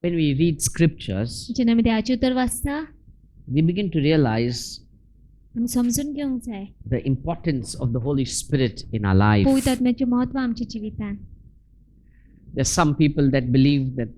when we read scriptures, जेन्ना आमी देवाचें उतर वाचता we begin to realize आमी समजून घेवंक जाय the importance of the Holy Spirit in our life. पवित्र आत्म्याचें महत्व आमच्या जिवितान. There's some people that believe that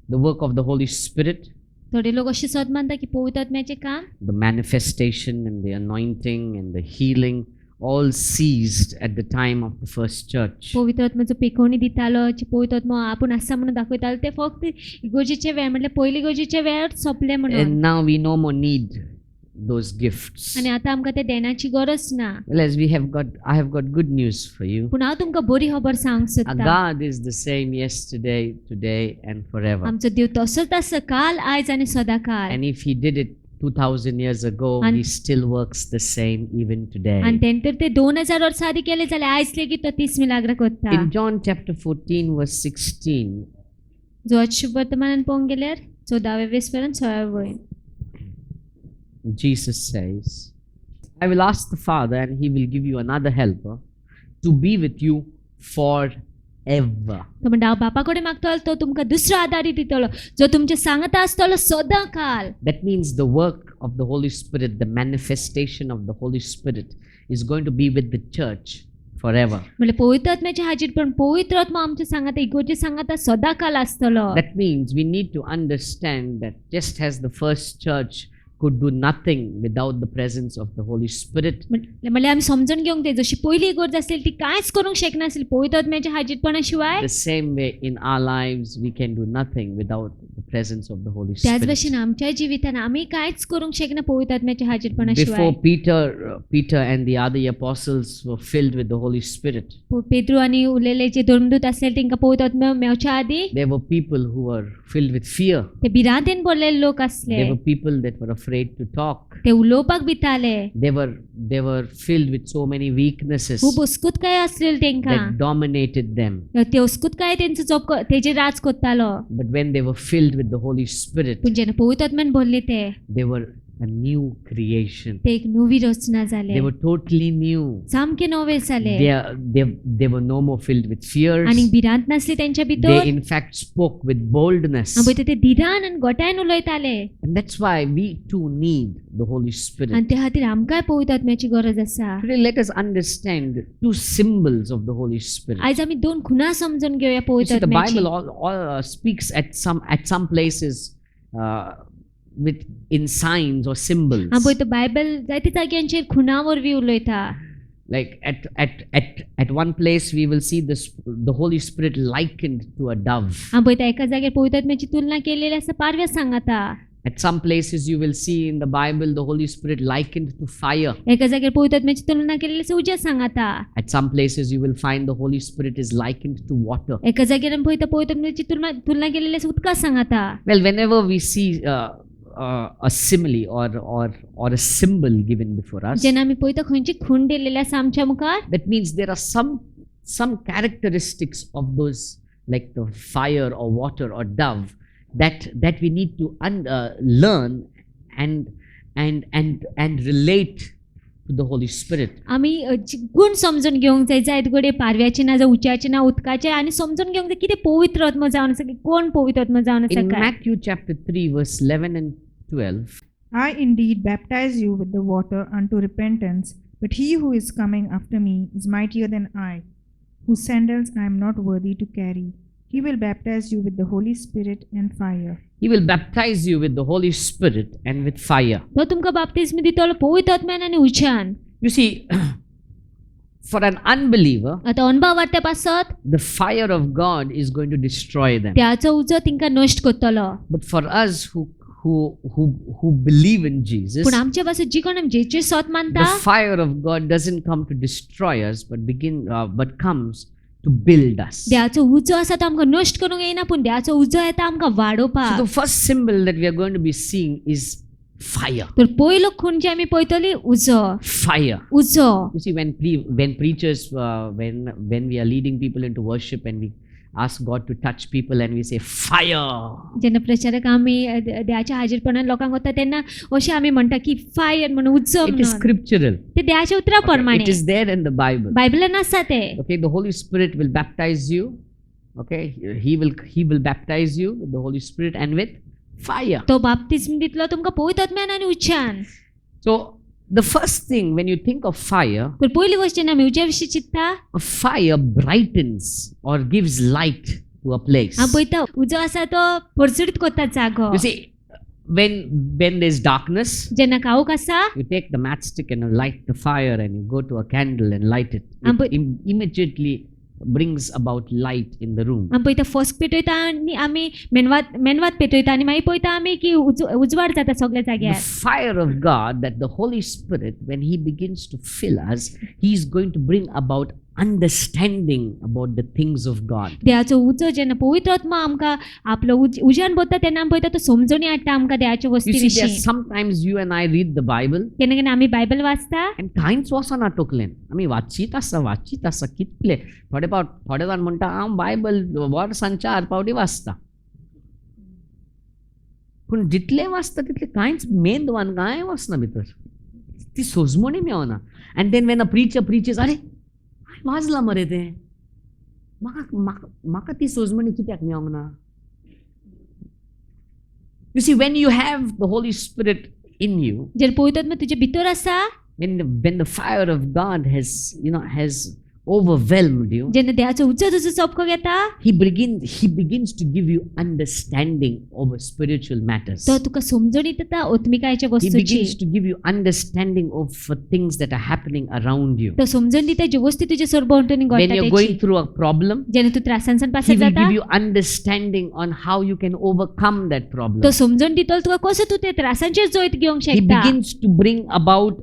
the work of the Holy Spirit, थोडे लोक अशें सत मानता की पवित्र आत्म्याचें काम, the manifestation and the anointing and the healing, all ceased at the time of the first church. पवित्र आत्म्याचो पेखवणी दितालो, पवित्र आत्मा आपूण आसा म्हणून दाखयतालो, ते फक्त इगोर्जेचे वेळ म्हटल्यार पयली इगोर्जेचे वेळ सोंपले म्हणून. And now we no more need those gifts. आनी आतां आमकां ते देण्याची गरज ना. Well, as I have got good news for you. पूण हांव तुमकां बरी खबर सांगूंक Our सोदतां. God is the same yesterday, today, and forever. आमचो देव तसोच आसा काल, आयज आनी सदांकाळ. And if He did it 2000 years ago, And- He still works the same even today. आनी तेणे तर ते 2000 वर्सां आदी केले जाल्यार आयज लेगीत तो 30 मिलाग्र करता. In John chapter 14, verse 16, जो शुभ वर्तमानान पळोवंक गेल्यार 14वे वेसपर्यंत 16वे वळीन Jesus says, I will ask the Father, and He will give you another helper to be with you forever. तो म्हणटा हांव बापा कडेन मागतलो, तो तुमकां दुसरो आदारी दितलो, जो तुमचे सांगता आसतलो सदां काल. That means the work of the Holy Spirit, the manifestation of the Holy Spirit is going to be with the church forever. म्हणजे पवित्र आत्म्याचे हाजीर पण पवित्र आत्मा आमचे सांगता इगोर्जे सांगता सदां काल आसतलो. That means we need to understand that just as the first church could do nothing without the presence of the Holy Spirit, म्हणजे आमी समजून घेवंक जाय, जशी पयली इगोर्ज आसली ती कांयच करूंक शकनासली पवित्र आत्म्याच्या हाजीरपणा शिवाय. the same way in our lives we can do nothing without the presence of the Holy त्याच Spirit. भशेन आमच्या जिवितान आमी कांयच करूंक शकना पवित्र आत्म्याच्या हाजीरपणा शिवाय. Before Peter and the other apostles were filled with the Holy Spirit, Pedro आनी उरलेले जे धर्मदूत आसले तांकां पवित्र आत्मा मेवच्या आदी there were people who were filled with fear. ते भिरांतेन भरलेले लोक आसले, There were people that were afraid to talk. ते उलोवपाक भिताले, They were filled with so many weaknesses खूब हुस्कुतकाय आसलेली तांकां, that dominated them. ते हुस्कुतकाय तेंचो जोप तेजेर राज करतालो. But when they were filled with the Holy Spirit, पूण जेन्ना पवित्र आत्म्यान भरले they were a new creation. ते एक नवी रचना जाले, They were totally new. सामके नवे जाले. They were no more filled with fears. आनी भिरांत नासली तेंच्या भितर, They in fact spoke with boldness. आनी पळय ते धिरान आनी गोटायन उलयताले. And that's why we too need the Holy Spirit. आनी त्या खातीर आमकांय पवित्र आत्म्याची गरज आसा. Today let us understand two symbols of the Holy Spirit. आयज आमी दोन खुणा समजून घेवया You पवित्र see, the आत्म्याची. Bible all speaks at some places in signs or symbols. हांव पळय तो बायबल जायते जाग्यांचेर खुणा वरवीं उलयता. Like at one place we will see the Holy Spirit likened to a dove. हांव पळयता एका जाग्यार पवित्र आत्म्याची तुलना केलेली आसा पारव्या सांगाता. At some places you will see in the Bible the Holy Spirit likened to fire. एका जाग्यार पवित्र आत्म्याची तुलना केलेली आसा उज्या सांगाता. At some places you will find the Holy Spirit is likened to water. एका जाग्यार आमी पळयता पवित्र आत्म्याची तुलना केलेली आसा उदका सांगाता. Well, whenever we see a simile or a symbol given before us, जेन्ना आमी पळयता खंयची खूण दिलेली आसा आमच्या मुखार, that means there are some characteristics of those, like the fire or water or dove, that we need to learn and relate to the Holy Spirit. आमी गुण समजून घेवंक जाय, जायत घडये पारव्याचे ना, जावं उच्चाचे ना, उदकाचे, आनी समजून घेवंक जाय कितें पवित्र आत्मा जावन आसा, की कोण पवित्र आत्मा जावन आसा In काय. Matthew chapter 3 verse 11 and 12, I indeed baptize you with the water unto repentance, but he who is coming after me is mightier than I, whose sandals I am not worthy to carry. He will baptize you with the Holy Spirit and fire. He will baptize you with the Holy Spirit and with fire. तो तुमकां बाप्तिस्म दितलो पवित्र आत्म्यान आनी उज्यान. You see, for an unbeliever, आतां अनभावार्थ्या पासत the fire of God is going to destroy them. त्याचो उजो तिंकां नश्ट करतलो. But for us who believe in Jesus, पूण आमच्या पासत जी कोण जेचेर सत मानता, the fire of God doesn't come to destroy us, but comes to build us. देवाचो उजो आसा तो आमकां नश्ट करूंक येना, पूण देवाचो उजो येता आमकां So वाडोवपाक. the first symbol that we are going to be seeing is fire. तर पयलो खूण जी आमी पळयतली उजो. Fire. उजो. You see, when preachers, when we are leading people into worship and we ask God to touch people and we say fire, जेन्ना प्रचारक आमी देवाच्या हाजीरपणान लोकांक वता तेन्ना अशें आमी म्हणटा की फायर म्हणून उजो it is म्हणून. scriptural. ते देवाच्या उतरा प्रमाणे It is there in the Bible. बायबलान आसा ते. Okay, the Holy Spirit will baptize you Okay, he will baptize you with the Holy Spirit and with fire. तो बाप्तिस्म दितलो तुमकां पवित्र आत्म्यान आनी उज्यान. So the first thing when you think of fire, तर पहिली गोष्ट जेन्ना आमी उज्या विशीं चिंतता, a fire brightens or gives light to a place. हांव पळयता उजो आसा तो परसुडीत कोत्ता जागो. You see, when there's darkness, जेन्ना काळोख आसा, you take the matchstick and you light the fire and you go to a candle and light it. And It immediately brings about light in the room. आमी पळयता first पेटयता आनी आमी मेणवात पेटयता आनी मागीर पळयता आमी की उजवाड जाता सगळ्या The जाग्यार. fire of God, that the Holy Spirit, when He begins to fill us, He is going to bring about understanding about the things of God. देवाचो उजो जेन्ना पवित्र आत्मा आमकां आपलो उज्यान भरता तेन्ना आमी पळयता तो समजणी हाडटा आमकां देवाच्या You वस्ती see, there विशीं. sometimes you and I read the Bible केन्ना केन्ना आमी बायबल वाचता and कांयच वचना तकलेन. आमी वाचीत आसा कितले थोडे जाण म्हणटा हांव बायबल वर्सांच्या 4 फावटी वाचता. पूण जितले वाचता तितले कांयच मेंदवान कांय वचना भितर. ती सोजमणी मेळना. And then when a preacher preaches, अरे वाजला मरे तें, म्हाका ती सोजमणी कित्याक मेळोंक ना? You see, when you have the Holy Spirit in you, जेन्ना पवित्र आत्मा तुजे भितर आसा, when the fire of God has overwhelmed you, जेन्ना देवाचो उजो तुजो चपको घेता, he begins to give you understanding over spiritual matters. तो तुका समजणी दिता आत्मिकायेच्या He वस्तूची. begins to give you understanding of things that are happening around you. तो समजून दिता ज्यो वस्तू तुजे सरभोंवतणी When घडटा you're Techi. going through a problem, जेन्ना तूं त्रासांसान He पासत will जाता, give you understanding on how you can overcome that problem. तो समजून दितलो तुका कसो तूं ते त्रासांचेर जैत घेवंक He शकता. begins to bring about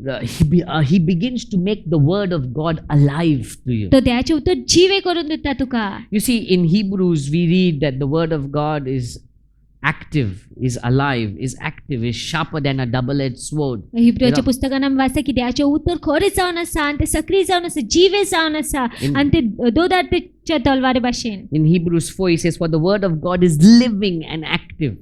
he begins to make the word of God alive to you. तो देवाचे उतर जीवे करून दिता तुका. You see, in Hebrews we read that the word of God is active, is alive, is active, is sharper than a double-edged sword. हिब्रूच्या पुस्तकान आमी वाचता की देवाचे उतर खरे जावन आसा आनी ते सक्रिय जावन आसा, जीवे जावन आसा आनी ते दोधारच्या तलवारी भाशेन. In Hebrews 4 he says, for the word of God is living and active.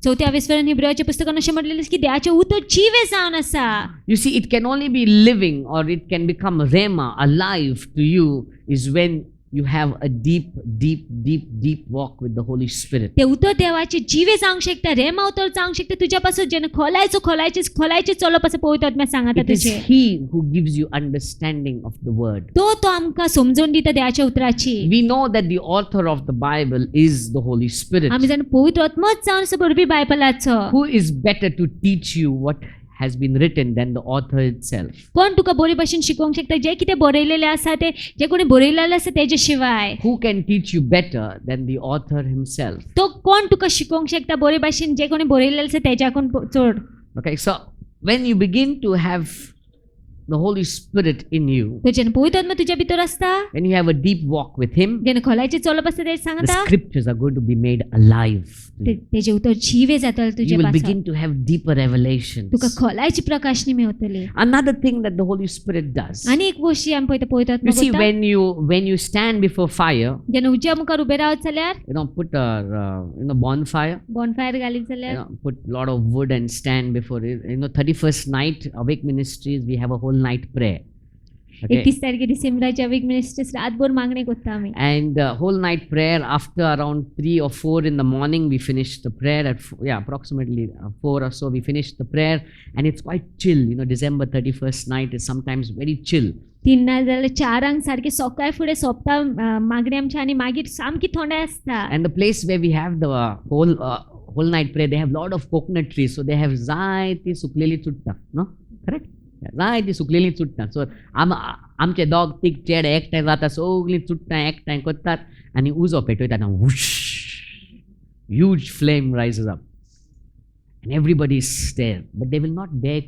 चौथ्या विस्वरण हिब्रूच्या पुस्तकान अशें म्हटलेलें की देवाचे उतर जीवे जावन आसा. You see, it can only be living or it can become rhema, alive to you, is when you have a deep walk with the Holy Spirit. ते उतर देवाचे जीवे जावंक शकता, रेमा उतर जावंक शकता तुज्या पासून जेन्ना खोलायचे चलप आसा पवित्र आत्म्या सांगता It is तुजे. He who gives you understanding of the word. तो आमकां समजून दिता देवाच्या उतराची. We know that the author of the Bible is the Holy Spirit. आमी जाण पवित्र आत्माच जावन आसा बरोवपी बायबलाचो. Who is better to teach you what has been written than the author itself? कोण तुका बरे भाशेन शिकोवंक शकता, जे कितें बरयलेलें आसा ते जे कोणी बरयलेलें आसा तेजे शिवाय. Who can teach you better than the author himself? तो कोण तुका शिकोवंक शकता बरे भाशेन, जे कोणी बरयलेलें आसा तेज्याकून चड. Okay, so when you begin to have the Holy Spirit in you, तो जेन्ना पवित्र आत्मा तुज्या भितर आसता, when you have a deep walk with Him, जेन्ना खोलायचे चलप आसता ते the सांगता, scriptures are going to be made alive. तेजे उतर जीवे जातले You तुजे will पासून. begin to have deeper revelations. तुका खोलायची प्रकाशनी मेवतली. Another thing that the Holy Spirit does, आनी एक गोष्ट आमी पळयता पवित्र आत्मा you see, करता. when you stand before fire, जेन्ना उज्या मुखार उबे रावत जाल्यार, put a bonfire, बॉनफायर घालीत जाल्यार, put lot of wood and stand before it. 31st night, Awake Ministries, we have a whole night prayer. Okay. 31 तारखे डिसेंबराच्या week ministers रातभर मागणी करता आमी. And whole night prayer, after around 3 or 4 in the morning, we finish the prayer at approximately 4 or so. We finish the prayer, and it's quite chill. December 31st night is sometimes very chill. 3 नाजाल्यार 4 सारखे सकाळी फुडें सोंपता मागणी आमची आनी मागीर सामकी थंडाय आसता. And the place where we have the whole night prayer, they have lot of coconut trees, so they have जायती सुकलेली चुट्टां, no? Correct? जायती सुकलेली चुट्टां. सो आमचे दोग तीग चेडे एकठांय जाता, सगळीं चुट्टां एकठांय करतात आनी उजो पेटयतात. Whoosh, huge flame rises up and everybody is there, but they will not dare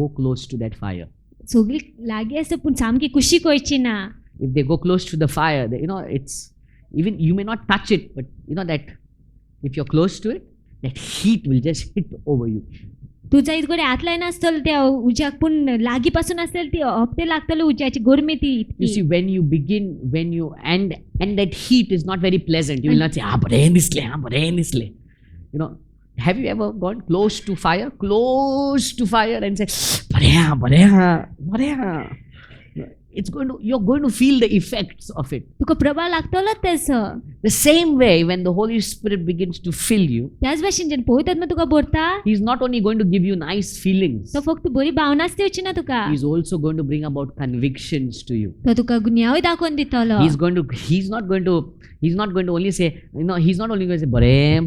go close to that fire. सगळी लागीं आसा पूण सामकी कुशीक वयची ना. If they go close to the fire, it's even you may not touch it, but that if you're close to it, that heat will just hit over you. तुझा इतकडे हात लायना आसतलो त्या उज्याक, पूण लागीं पासून आसतली ती हप्ते लागतलो उज्याची गरमी ती You इतकी. see, when you and that heat is not very pleasant. You will not say, बरें दिसले. Have you ever gone close to fire and say, बरें. you're going to feel the effects of it. तुका प्रभाव लागतलो तेचो. The same way, when the Holy Spirit begins to fill you, त्याच भाशेन जेन्ना पवित्र आत्मा तुका भरता, He's not only going to give you nice feelings, तो फक्त बरी भावनाच दिवची ना तुका, He's also going to bring about convictions to you. तो तुका गुन्यांवय दाखोवन दितलो. He's not going to only say, He's not only going to say, "Bare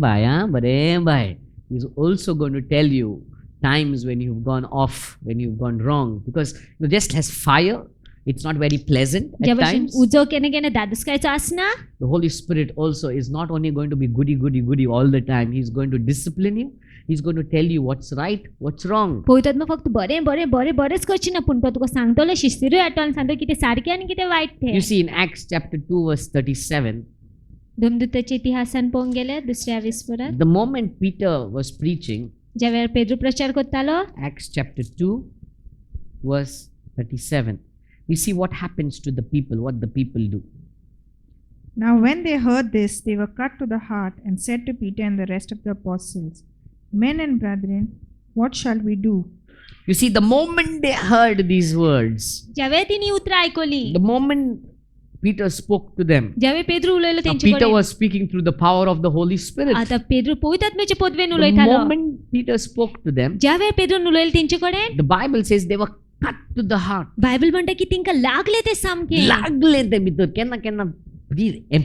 bhai." He's also going to tell you times when you've gone off, when you've gone wrong, because just as fire, it's not very pleasant ज्या at भाशेन times. उजो केन्ना केन्ना दादुसकायचो आसना, The Holy Spirit also is not only going to be goody all the time. He's going to discipline you. He's going to tell you what's right, what's wrong. पवित्र आत्मा फक्त बरेच करची ना, पूण तो तुका सांगतलो, शिस्तिरूय हाडटलो, सांगतलो कितें सारकें आनी कितें वायट तें. You see in Acts chapter 2 verse 37, धर्मदूताच्या इतिहासान पळोवंक गेले दुसऱ्या विस्वरात, the moment Peter was preaching, ज्या वेळार पेद्रू प्रचार करतालो, Acts chapter 2 verse 37, you see what happens to the people, what the people do. Now when they heard this, they were cut to the heart and said to Peter and the rest of the apostles, "Men and brethren, what shall we do?" You see, the moment they heard these words, ज्या वेळार तिनी उतरां आयकली, the moment Peter spoke to them, ज्या वेळार पेद्रू उलयलो now तेंचे Peter कडेन, was speaking through the power of the Holy Spirit. आता पेद्रू पवित्र आत्म्याचे पदवेन The उलयतालो. moment Peter spoke to them, ज्या वेळार पेद्रून उलयलो तेंचे कडेन, the Bible says they were cut to the heart. Bible म्हणटा की तिंका लागले ते सामके. लागले ते भितर केन्ना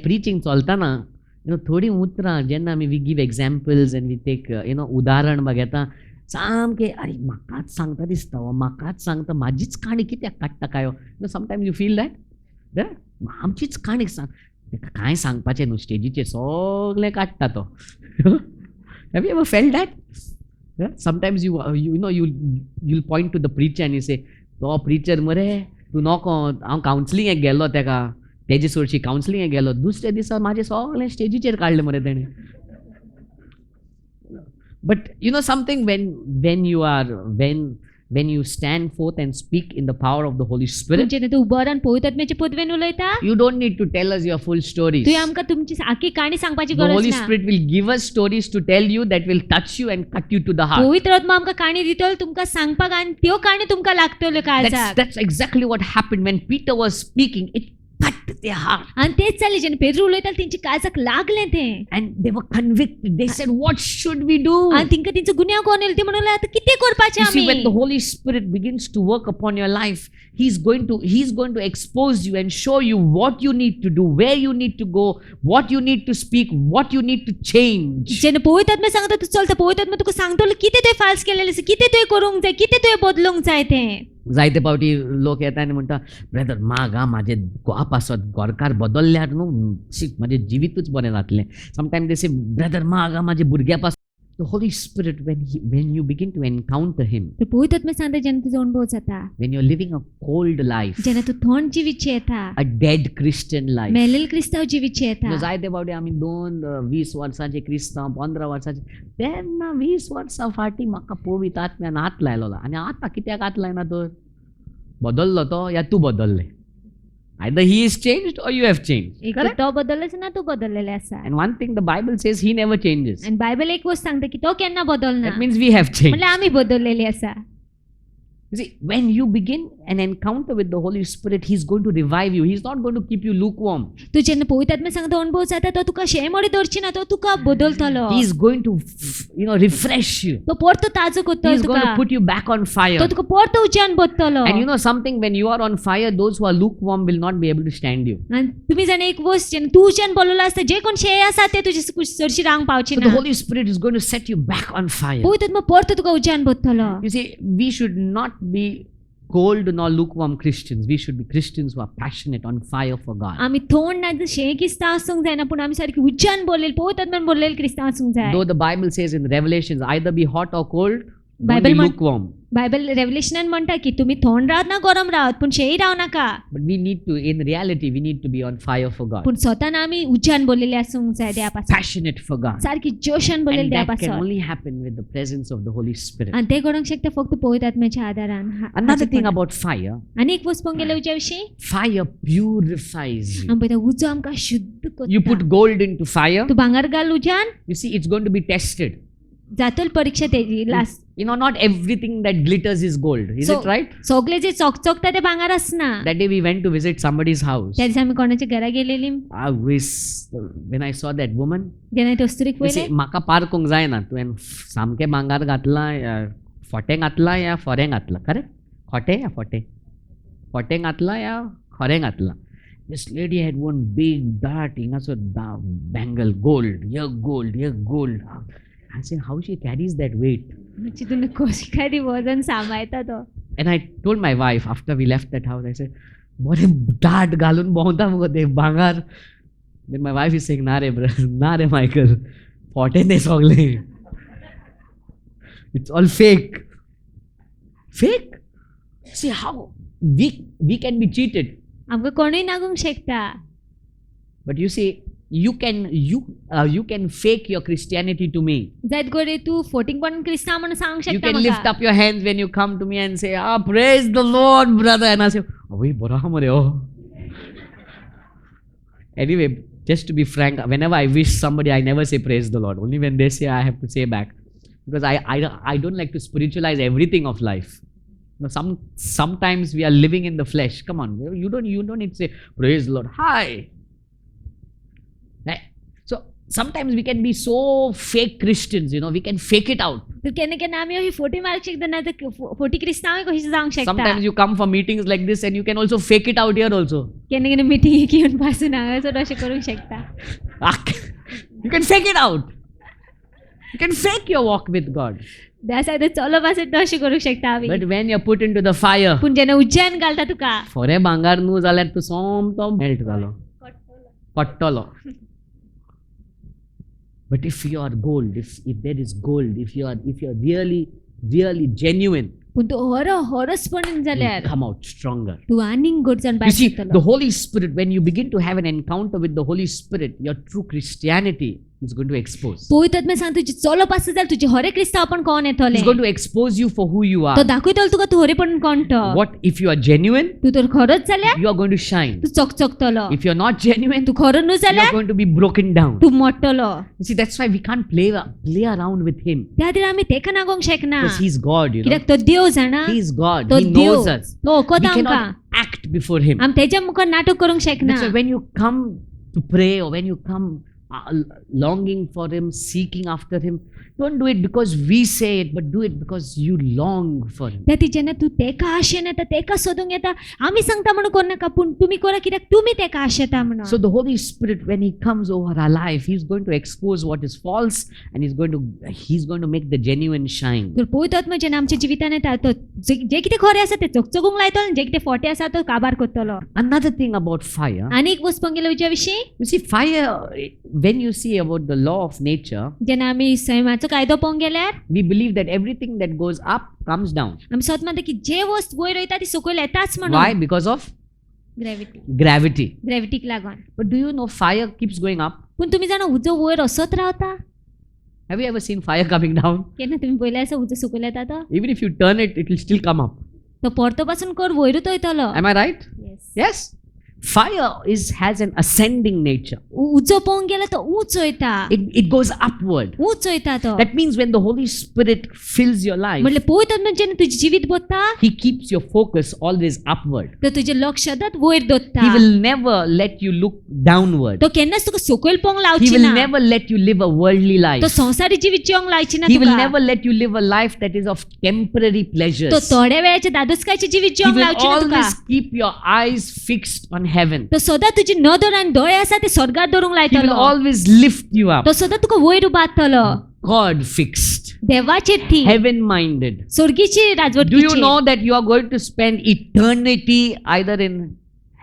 प्रीचिंग चलतना थोडी उतरां जेन्ना आमी we give examples and we take उदाहरण घेता सामके अरे म्हाकाच सांगता दिसता म्हाकाच सांगता म्हाजीच काणी कित्याक काडटा काय समटायम्स यू फील दॅट आमचीच काणी सांग ताका कांय सांगपाचें न्हू स्टेजीचेर सगळें काडटा तो have you ever felt that sometimes you'll point to the preacher and you say तो प्रिचर मरे तूं नोको हांव कावन्सिलिंगेक गेल्लो तेका तेजे सोडशी कावन्सिलिंगेक गेलो दुसऱ्या दिसा म्हाजें सगळें स्टेजीचेर काडलें मरे तेणें but something when you stand forth and speak in the power of the Holy Spirit, जेन्ना तूं उबो रावन पवित्र आत्म्याचे पदवेन उलयता, you don't need to tell us your full stories. तुवें आमकां तुमची आख्खी काणी सांगपाची The गरज Holy ना. Spirit will give us stories to tell you that will touch you and cut you to the heart. पवित्र आत्मा आमकां काणी दितलो तुमकां सांगपाक, आनी त्यो काणी तुमकां लागतल्यो काळजाक. That's exactly what happened when Peter was speaking. It cut their heart. आनी तेच जालें जेन्ना पेद्रू उलयतालो तेंच्या काळजाक लागलें तें, And they were convicted. They said, "What should we do?" आनी तिंका तेंचो गुन्यांव कोण येयलो, ते म्हणले आतां कितें करपाचें You see, when the आमी. Holy Spirit begins to work upon your life, He's going to expose you and show you what you need to do, where you need to go, what you need to speak, what you need to change. जेन्ना पवित्र आत्मा सांगता तूं चलता, पवित्र आत्मा तुका सांगतलो कितें तुवें फाल्स केलेलें आसा, कितें तुवें करूंक जाय, कितें तुवें बदलूंक जाय तें. जायते फावटी लोक येता आनी म्हणटा ब्रदर माग म्हाजे गोप आसत गोरकार बदलल्यार न्हू म्हाजें जिवीतूच बरें जातलें समटायम दे से ब्रदर माग म्हाजे भुरग्या पासून the Holy Spirit when you begin to encounter Him, तर पवित्र आत्मा सांगता जेन्ना तुजो अनुभव जाता, when you're living a cold life, जेन्ना तूं थंड जिवीतचें येता, a dead Christian life, मेलेल क्रिस्तांव जिवीतचें येता. जायते फावटी आमी 20 वर्सांचे क्रिस्तांव 15 वर्सांचे तेन्ना 20 वर्सां फाटीं म्हाका पवित्र आत्म्यान हात लायलो आनी आतां कित्याक हात लायना तर बदललो तो या तूं बदललें either he is changed or you have changed. एक Correct? तो बदललें आसा ना तूं बदललेलें आसा. And one thing the Bible says, He never changes. आनी बायबल एक गोष्ट सांगता की तो केन्ना बदलना, That means we have changed. म्हणल्यार आमी बदललेलीं आसा. You see, when you begin an encounter with the Holy Spirit, He's going to revive you. He's not going to keep you lukewarm. तूं जेन्ना पवित्र आत्मा सांगता अनुभव जाता, तो तुका शेमोडी दवरची ना, तो तुका बदलतलो. He's going to, refresh you. तो परतो ताजो करतलो He's going तुका, to put you back on fire. तो तुका परतो उज्यान बदतलो. And something, when you are on fire, those who are lukewarm will not be able to stand you. आनी तुमी जाणा एक गोष्ट, जेन्ना तूं उज्यान बसलेलो आसता, जे कोण शेय आसा ते तुजे चडशी रावंक पावचे So the ना. Holy Spirit is going to set you back on fire. पवित्र आत्मा परतो तुका उज्यान बदतलो. You see, we should not be cold nor lukewarm Christians. We should be Christians who are passionate, on fire for God. आमी थोंड ना शेय क्रिस्तांव आसूंक जायना, पूण आमी सारकी उज्यान बोललेली, पवित्र आत्म्यान बोललेली क्रिस्तांव आसूंक जाय. Though the Bible says in Revelations, either be hot or cold, don't Bible be म्हण- lukewarm. बायबल रेव्हलेशनान म्हणटा की तुम्ही थोंड रावत ना गरम रावत, पूण शेय राव नाका. But we need to, in reality, we need to be on fire for God. पूण स्वतान आमी उज्यान बोललेली आसूंक जाय देवा पासून, Passionate for God. सारकी जोशान बोललेली And देवा that can पासून. only happen with the presence of the Holy Spirit. आनी ते करूंक शकता फक्त पवित्र आत्म्याच्या आदारान. Another thing about fire, आनी एक वस्त पळोवंक गेले उज्या विशीं, fire purifies you. आमी पळयता उजो आमकां शुद्ध You करता. put gold into fire, तूं भांगर घाल उज्यान, you see, it's going to be tested. जातल परीक्षा तेजी last You know, not everything that glitters is gold. Is So- it right? सगळे जे चकचकता ते भांगार असना. That day we went to visit somebody's house. त्या दिवशी आम्ही कोणाच्या घरा गेलेली I wish when I saw that woman, जेन्ना दोस्तुरीक you see, पयले म्हाका पार करूंक जायना तुवें सामकें भांगार घातलां फोटें घातलां या फोरें घातलां करेक्ट खोटें या फोटें घातलां या खोरें घातलां. This lady had one big dart हिंगासो bangle gold here gold. I say how she carries that weight. म्हणजे तुला कशी काय ती वजन सांभाळता तो. And I told my wife after we left that house, I said, बरे दाट घालून भोंवता मुगो ते भांगार. Then my wife is saying, ना रे Michael, फोटे ते सगळे. It's all fake. Fake? See how we can be cheated. आमकां कोणूय नागूंक शकता. But you see, you can fake your Christianity to me. जायत गोडे तू फोटिंग पण क्रिस्तांव म्हणून सांगूंक You शकता can lift म्हाका. up your hands when you come to me and say, praise the Lord, brother. And I say, wait, bora hamare oh. Anyway, just to be frank, whenever I wish somebody, I never say praise the Lord. Only when they say, I have to say back. Because I don't like to spiritualize everything of life. You know, sometimes we are living in the flesh. Come on, you don't need to say, praise the Lord. Hi. Right? So sometimes we can be so fake Christians, you know, we can fake it out. तर केन्ना केन्ना आमी ही forty मारूंक शकता ना तर forty क्रिस्तांव कशी जावंक शकता. Sometimes you come for meetings like this and you can also fake it out here also. केन्ना केन्ना मिटींग घेवन पासून हांगासर अशें करूंक शकता. You can fake it out. You can fake your walk with God. त्या सायडीन चलप आसत तो अशें करूंक शकता आमी. But when you're put into the fire, पूण जेन्ना उज्जैन घालता तुका फोरे भांगार न्हू जाल्यार तूं सोमतो मेल्ट जालो पडटलो. But if you are gold, if there is gold, if you are really genuine, पूण तूं हरसपणान you जाल्यार come out stronger. तूं आनीक घट जावन You भायर see, the सरतलो. Holy Spirit, when you begin to have an encounter with the Holy Spirit, your true Christianity is going to expose. पवित्र आत्म्यान सांग तुजी चलप आसा जाल्यार तुजे हरे क्रिस्तांवपण कोण येतले. He's going to expose you for who you तो are. दाखयतलो तुका तूं हरेपण कोण तो. What if you are genuine? तूं तर खरोच जाल्यार You are going to shine. तूं चकचकतलो. If you're not genuine, तूं खरो न्हू you are जाल्यार going to be broken down. तूं मोडटलो. You see, that's why we can't play around with Him. त्या खातीर आमी तेका नागोंक शकना. Because He's God, you know. कित्याक तो देव जाणा. He's God. तो He देव knows us. तो We वळखता आमकां. cannot act before Him. आमी तेज्या मुखार नाटक करूंक शकना. That's why when you come to pray or when you come longing for Him, seeking after Him, don't do it because we say it, but do it because you long for Him. त्या ती जेन्ना तूं तेका आशेन येता तेका सोदूंक येता आमी सांगता म्हणून कोण नाका पूण तुमी करा कित्याक तुमी तेका आशेता म्हणून. So the Holy Spirit, when He comes over our life, He's going to expose what is false and He's going to make the genuine shine. तर पवित्र आत्मा जेन्ना आमच्या जिवितान येता तो जे कितें खरें आसा तें चकचकूंक लायतलो आनी जे कितें फोटें आसा तो काबार करतलो. Another thing about fire, आनी एक वस्त पंगेलो विचार विशीं you see, fire, when you see about the law of nature, जेन्ना आमी सैमाचो कायदो पळोवंक गेल्यार we believe that everything that goes up comes down. आमी सत म्हणटा की जे वस्त वयर वयता ती सकयल येताच Why? म्हणून. Because of gravity gravity. ग्रॅव्हिटीक लागून. But do you know fire keeps going up? पूण तुमी जाणा उजो वयर असोच रावता. Have you ever seen fire coming down? केन्ना तुमी पयलें आसा उजो सकयल येता तो. Even if you turn it, it will still come up. तो परतो पासून कर वयरूच वयतलो. Am I right? Yes. Fire has an ascending nature. उजो पळोवंक गेल्यार तो उंच वयता. It goes upward. उंच वयता तो. That means when the Holy Spirit fills your life, म्हणल्यार पवित्र आत्मा जेन्ना तुजें जिवीत भरता He keeps your focus always upward. तो तुजें लक्ष सदांच वयर He दवरता. will never let you look downward. तो केन्नाच तुका सकयल पळोवंक He लावची will ना. never let you live a worldly तो life. संवसारी जिवीत जिवंक लायची ना He will तुका. never let you live a life that is of temporary तो pleasures. थोड्या वेळाचे दादोसकायचे जिवीत He जिवंक will लावची ना तुका. always keep your eyes fixed on heaven. तो सदां तुजी नदर आनी दोळे आसा ते स्वर्गार दवरूंक He will लायतलो. always lift you up. तो सदां तुका वयर उबारतलो. God fixed, देवाचेर ती heaven minded. स्वर्गीची Do you राजवटीची. know that you are going to spend eternity either in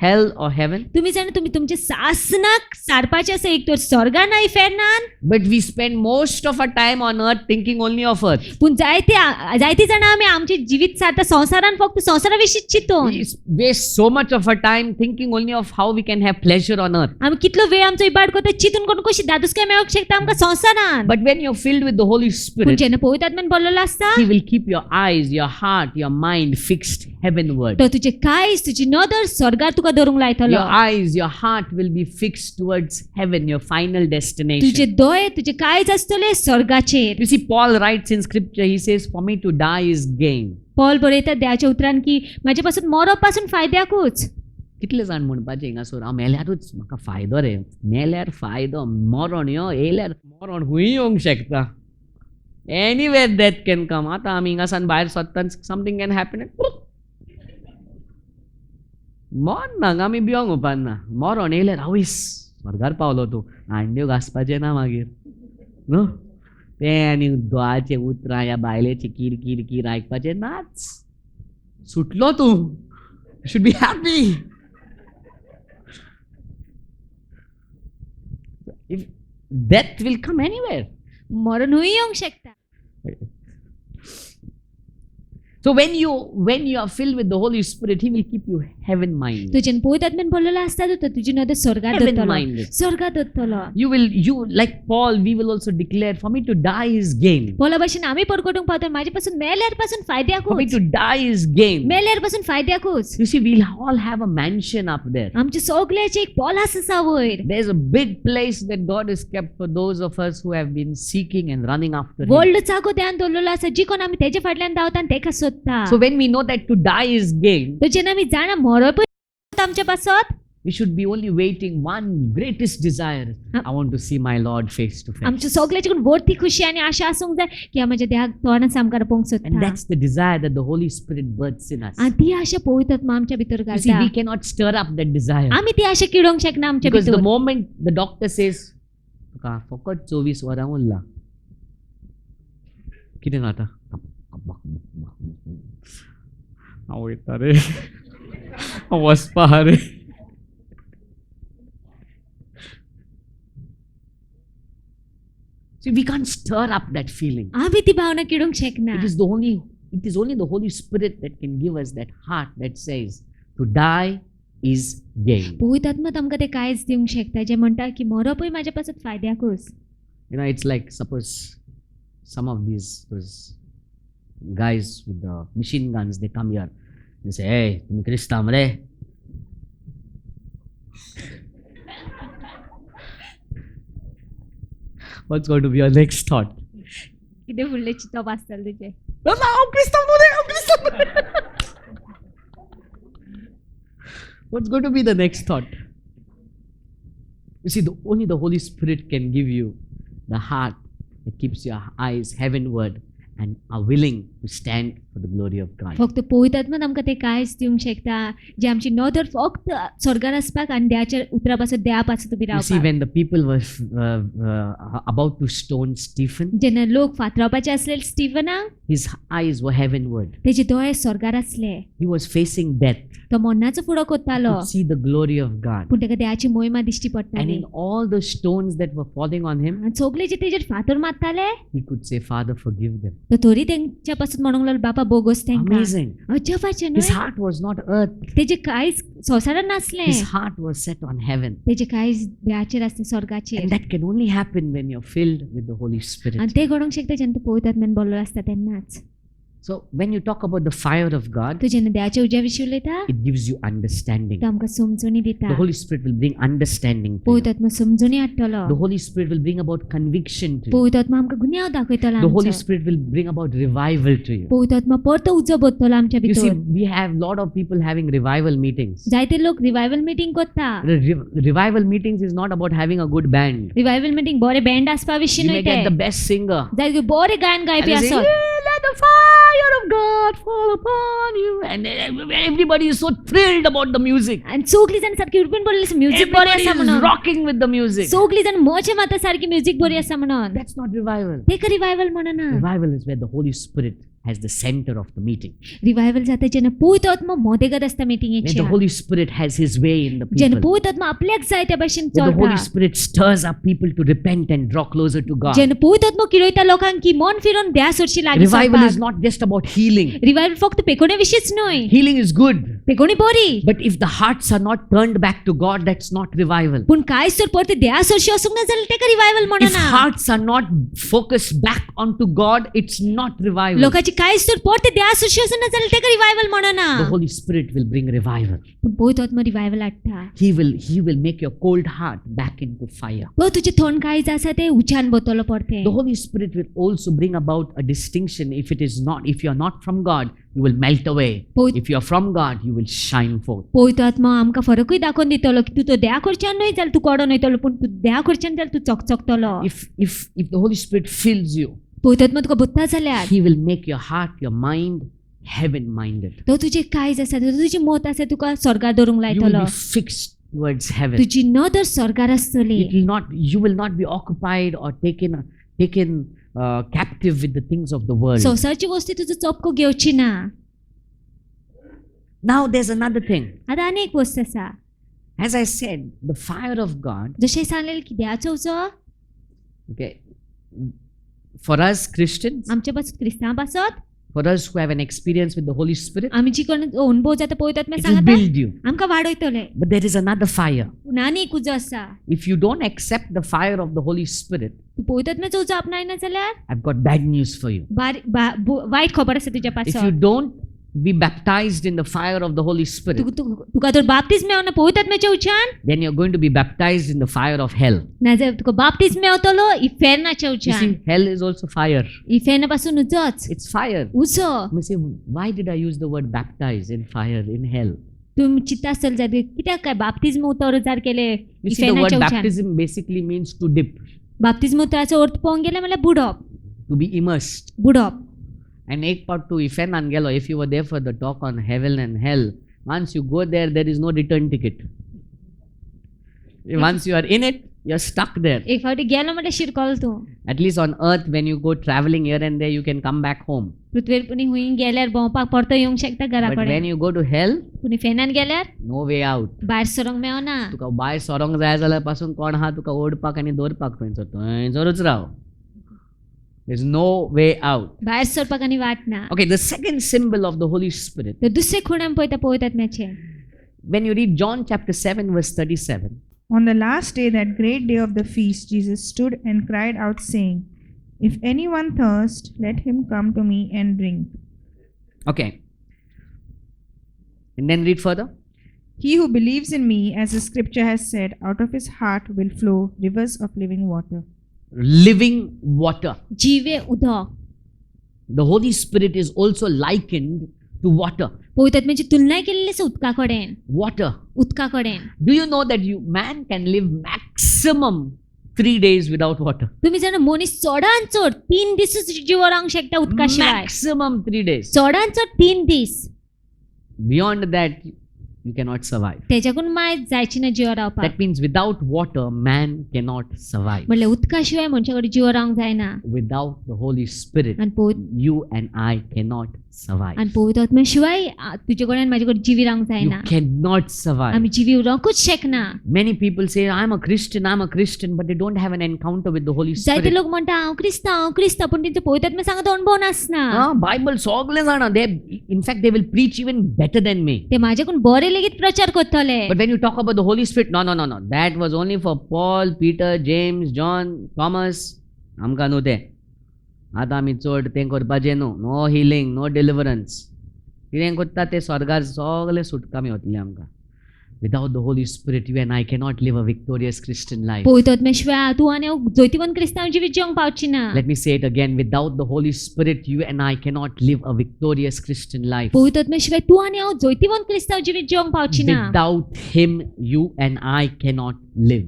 hell or heaven? तुम्ही जाणा तुम्ही तुमचे सासनाक सारपाचे आसा एक तर स्वर्गान ना फेरनान. But we spend most of our time on earth thinking only of earth. पूण जायती जाणां आमी आमचे जिवीत सारता संवसारान फक्त संवसारा विशींच चिंतून. We waste so much of our time thinking only of how we can have pleasure on earth. आमी कितलो वेळ आमचो इबाड करता चिंतून करून कशी दादुसकाय मेळोंक शकता आमकां संवसारान. But when you're filled with the Holy पूण Spirit, जेन्ना पवित्र आत्म्यान भरलेलो आसता He will keep your eyes, your heart, your mind fixed heavenward. तो तुझे कायज तुझी नदर स्वर्गार तुका धरूंक लायतलो. Your eyes, your heart will be fixed towards heaven, your final तुझे destination. दोळे तुझे कायज आसतले स्वर्गाचेर. You see, Paul writes in scripture, he says, for me to die is gain. Paul बरयता देवाच्या उतरान की म्हाजे पासून मरप पासून फायद्याकूच. कितले जाण म्हणपाचे हिंगासोर हांव मेल्यारूच म्हाका फायदो रे, मेल्यार फायदो, मरण यो येयल्यार मरण खूंय येवंक शकता. Anywhere death can come. आतां आमी हिंगासान भायर सोदतना समथींग कॅन हॅपन. मरनाक आमी भिवंक उपकारना. मरण येयल्यार आवयस स्वर्गार पावलो तूं, हांड्यो घासपाचें ना मागीर न्हू. तें आनी दोळाचें उतरां ह्या बायलेची कीर कीर कीर आयकपाचें नाच. सुटलो तूं. You should be happy. If death will come anywhere. मरण हुंय येवंक शकता. So when you are filled with the Holy Spirit, He will keep you heaven minded. तुजेन पवित्र आत्म्यान भरलेलो आसता तो तुजी नदर स्वर्गार Heaven धरतलो. minded. स्वर्गार धरतलो. You like Paul, we will also declare, for me to die is gain. पॉला भाशेन आमी परगटूंक पावता म्हाजे पासून मेल्यार पासून For me फायद्याकूच. to die is gain. मेल्यार पासून फायद्याकूच. You see, we'll all have a mansion up there. आमचे सगळ्याचे एक पॉलास आसा वयर. There's a big place that God has kept for those of us who have been seeking and running after Him. World चागो ध्यान दवरलेलो आसा जी कोण आमी तेजे फाटल्यान धांवता आनी तेका सोदता. So when we know that to die is gain, तो जेन्ना आमी जाणा मरपूय आमच्या पासत, we should be only waiting one greatest desire. I want to see my Lord face to face. आमच्या सगळ्याची कोण व्हडती खुशी आनी आशा आसूंक जाय की हांव म्हाज्या देवाक तोंडां सामकार पळोवंक And सोदता. that's the desire that the Holy Spirit births in us. आनी ती आशा पवित्र आत्मा आमच्या भितर You see, घालता. we cannot stir up that desire. आमी ती आशा किडोवंक शकना आमच्या Because the भितर. moment the doctor says, तुका फकत 24 वरां उरला, कितें जाता? हांव वयता रे, हांव वचपा आहा रे. See, we can't stir up that feeling. आमी ती भावना किडोवंक शकना. It is only the Holy Spirit that can give us that heart that says, to die is gain. पवित्र आत्मा आमकां ते कांयच दिवंक शकता जे म्हणटा की मरपूय म्हाज्या पासत फायद्याकूच. You know, it's like, suppose some of those guys with the machine guns, they come here, they say, hey, tumi Krista mre. What's going to be your next thought? कितें फुडले चिंतप आसतलें तुजें. What's going to be the next thought? You see, only the Holy Spirit can give you the heart that keeps your eyes heavenward and are willing to stand for the glory of God. फक्त पवित्र आत्मान आमकां ते कांयच दिवंक शकता जे आमची नदर फक्त स्वर्गार आसपाक आनी देवाच्या उतरा पासत देवा पासत उबी You see, रावपाक. when the people were about to stone Stephen, जेन्ना लोक फातरावपाचे आसले स्टीफनाक, his eyes were heavenward. तेजे दोळे स्वर्गार आसले. He was facing death. तो मरणाचो फुडो He कोत्तालो could see the glory of God. पूण तेका देवाची महिमा दिश्टी And पडटाली. in all the stones that were falling on him, आनी सगळे जे तेजेर फातर मारताले he could say, Father, forgive them. तो तरी तेंच्या पासत म्हणूंक लागलो बाबा बोगस तेंकां. Amazing. अजबाचे His न्हय. heart was not earth. तेजे कांयच संवसारान नासले. His heart was set on heaven. तेजे कांयच देवाचेर आसले स्वर्गाचेर. And that can only happen when you're filled with the Holy Spirit. आनी ते घडोवंक शकता जेन्ना तूं पवित्र आत्म्यान भरलेलो आसता तेन्नाच. So when you talk about the fire of God, तूं जेन्ना देवाच्या उज्या विशीं उलयता it gives you understanding. तो आमकां समजुनी The दिता. Holy Spirit will bring understanding to पवित्र you. आत्मा समजुनी हाडटलो. The Holy Spirit will bring about conviction to you. पवित्र आत्मा आमकां गुन्यांव दाखयतलो The Holy आमचो. Spirit will bring about revival to you. पवित्र आत्मा परतो उजो भरतलो आमच्या You see, भितर. we have a lot of people having revival meetings. जायते लोक रिवायवल मिटींग करता. Revival meetings is not about having a good band. Revival meeting बरे बँड आसपा विशीं You न्हय may get the ते. best singer. जायते बरे गायन And गायपी they say, आसत. "Yeah, let the fire of God fall upon you." And everybody is so thrilled about the music. आनी सगळीं जाण सारकी उडपीन बोरलेली म्युझिक बरी Everybody आसा is म्हणून. rocking with the music. सगळीं जाण मजा मारता सारकी म्युझिक बरी आसा म्हणून. That's not revival. तेका रिवायवल म्हणना. Revival is where the Holy Spirit has the center of the meeting. Revival जाता जेन्ना पवित्र आत्मा मदेगत आसता When मिटिंगेच्या. the Holy Spirit has His way in the जेन्ना people. पवित्र आत्मा आपल्याक जाय त्या भाशेन When the Holy चलता. Spirit stirs up people to repent and draw closer to God. जेन्ना पवित्र आत्मा किरोयता लोकांक की मन फिरोन देवा सोडशी लागीं Revival is सरपाक. not just about healing. Revival फक्त पेकोवणे विशींच न्हय. Healing is good. ते कोणी पोरी But if the hearts are not turned back to God, that's not revival. पूण कांयच तर परते देवा सरशी वसूंक ना जाल्यार तेका रिवायवल If म्हणना hearts are not focused back onto God, it's not revival. लोकांची कांयच तर परते देवा सरशी वसूंक ना जाल्यार तेका रिवायवल म्हणना The Holy Spirit will bring revival. पूण पवित्र आत्मा रिवायवल हाडटा He will make your cold heart back into fire. तो तुजे थंड काळीज आसा ते उज्यान बतलो परते The Holy Spirit will also bring about a distinction. If you are not from God, you will melt away. Poit- If you are from God, you will shine forth. पवित्र आत्मा आमकां फरकूय दाखोवन दितलो की तूं तो देवा कडच्यान न्हय जाल्यार तूं कोडो न्हयतलो पूण तूं देवा कडच्यान जाल्यार तूं चकचकतलो If the Holy Spirit fills you, पवित्र आत्मा तुका भरता जाल्यार He will make your heart, your mind, heaven-minded. तो तुजे काळीज आसा तो तुजी मत आसा तुका स्वर्गार दवरूंक You will लायतलो be fixed towards heaven. तुजी नदर स्वर्गार आसतली You will not be occupied or taken captive with the things of the world. संवसारची गोष्टी तुजो चपको घेवची ना Now there's another thing. आतां आनी एक वस्त आसा As I said, the fire of God, जशें सांगलें की देवाचो उजो okay, for us Christians, आमच्या पासून क्रिस्तांव पासत for us who have an experience with the Holy Spirit, आमी जी कोण अनुभव जाता पळयतात आत्म्या it will सांगता build you. आमकां वाडयतले But there is another fire. पूण आनी एक उजो आसा If you don't accept the fire of the Holy Spirit, तूं पळयतात आत्म्याचो उजो आपणायना जाल्यार I've got bad news for you. वायट खबर आसा तुज्या If you पासत don't be baptized in the fire of the Holy Spirit, तुका जर बाप्तीज मेळना पळयतात आत्म्याच्या उज्यान then you're going to be baptized in the fire of hell. नाजाल्यार तुका बाप्तीज मेळतलो इफेर्नाच्या You उज्यान see, hell is also fire. इफेर्ना पासून उजोच It's fire. उजो You may say, why did I use the word baptize in fire, in hell? तुम्ही चित्ता आसतले जाल्यार कित्याक काय बाप्तिस्म उतर केले You see, the word इफेर्नाच्या उज्यान baptism basically means to dip, बाप्तिस्म उतराचो अर्थ पळोवंक गेले म्हणल्यार बुडप to be immersed. बुडप And ek part to Ifen Angelo, if you were there for the talk on heaven and hell, once you go there is no return ticket. Once you are in it, you're stuck there. एक फावटी गेलो म्हणल्यार शिरकलो तूं At least on earth, when you go traveling here and there, you can come back home. पृथ्वीर पुणी हुंय गेल्यार भोंवपाक परतो येवंक शकता घरा But when कडेन you go to hell, पुणी फेनान गेल्यार no way out. भायर सरोंक मेळना तुका भायर सोरोंक जाय जाल्यार पासून कोण आहा तुका ओडपाक आनी दवरपाक थंयसरूच Rao. There's no way out. भायर सरपाक आनी वाट ना Okay, the second symbol of the Holy Spirit. तर दुसरे खुणान पळयता पळयतात आत्म्याचे When you read John chapter 7, verse 37, On the last day, that great day of the feast, Jesus stood and cried out, saying, If anyone thirst, let him come to me and drink. okay. And then read further. He who believes in me, as the scripture has said, out of his heart will flow rivers of living water. Living water. जिवे उदक The Holy Spirit is also likened to water. पळयतात म्हणजे तुलनाय केलेली आसा उदका कडेन Water. उदका कडेन Do you know that man can live maximum 3 days without water? तुम्ही जाणा मनीस चडान चड 3 दीस जिवो रावंक शकता उदका शिवाय Maximum 3 days. चडान चड 3 दीस Beyond that, you cannot survive. तेच्याकून माय जायची ना जिवो रावपाक That means without water, man cannot survive. म्हणल्यार उदका शिवाय मनशा कडेन जिवो रावंक जायना Without the Holy Spirit, you and I cannot survive. आनी पवित्र आत्म्या शिवाय तुजे कडेन म्हाजे कडेन जिवी रावंक You जायना cannot survive. आमी जिवी रावंकूच शकना Many people say, I'm a Christian, but they don't have an encounter with the Holy जायते Spirit. लोक म्हणटा हांव क्रिस्तांव पूण तेंचो पवित्र आत्म्या सांगता अणभव नासना Bible सगळे जाणा. In fact, they will preach even better than me. ते म्हाजेकून बरे लेगीत प्रचार करतले But when you talk about the Holy Spirit, no. That was only for Paul, Peter, James, John, Thomas. आमकां न्हू तें. आतां आमी चड तें करपाचें न्हू. No healing, no deliverance. कितें करता तें स्वर्गार सगळें सुटका मेळटलें आमकां. Without the Holy Spirit, you and I cannot live a victorious Christian life. पवित्र आत्म्या शिवाय तूं आनी हांव जैतिवंत क्रिस्तांव जिवीत जिवंक पावची ना Let me say it again. Without the Holy Spirit, you and I cannot live a victorious Christian life. पवित्र आत्म्या शिवाय तूं आनी हांव जैतिवंत क्रिस्तांव जिवीत जिवंक पावची ना Without Him, you and I cannot live.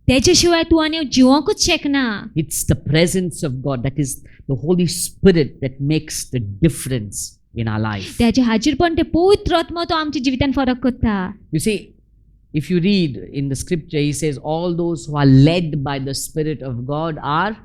तेच्या शिवाय तूं आनी हांव जिवंकूच शकना It's the presence of God, that is the Holy Spirit, that makes the difference in our life. त्याचे हाजीरपण ते पवित्र आत्मा तो आमच्या जिवितान फरक करता You see, if you read in the scripture, he says, all those who are led by the Spirit of God are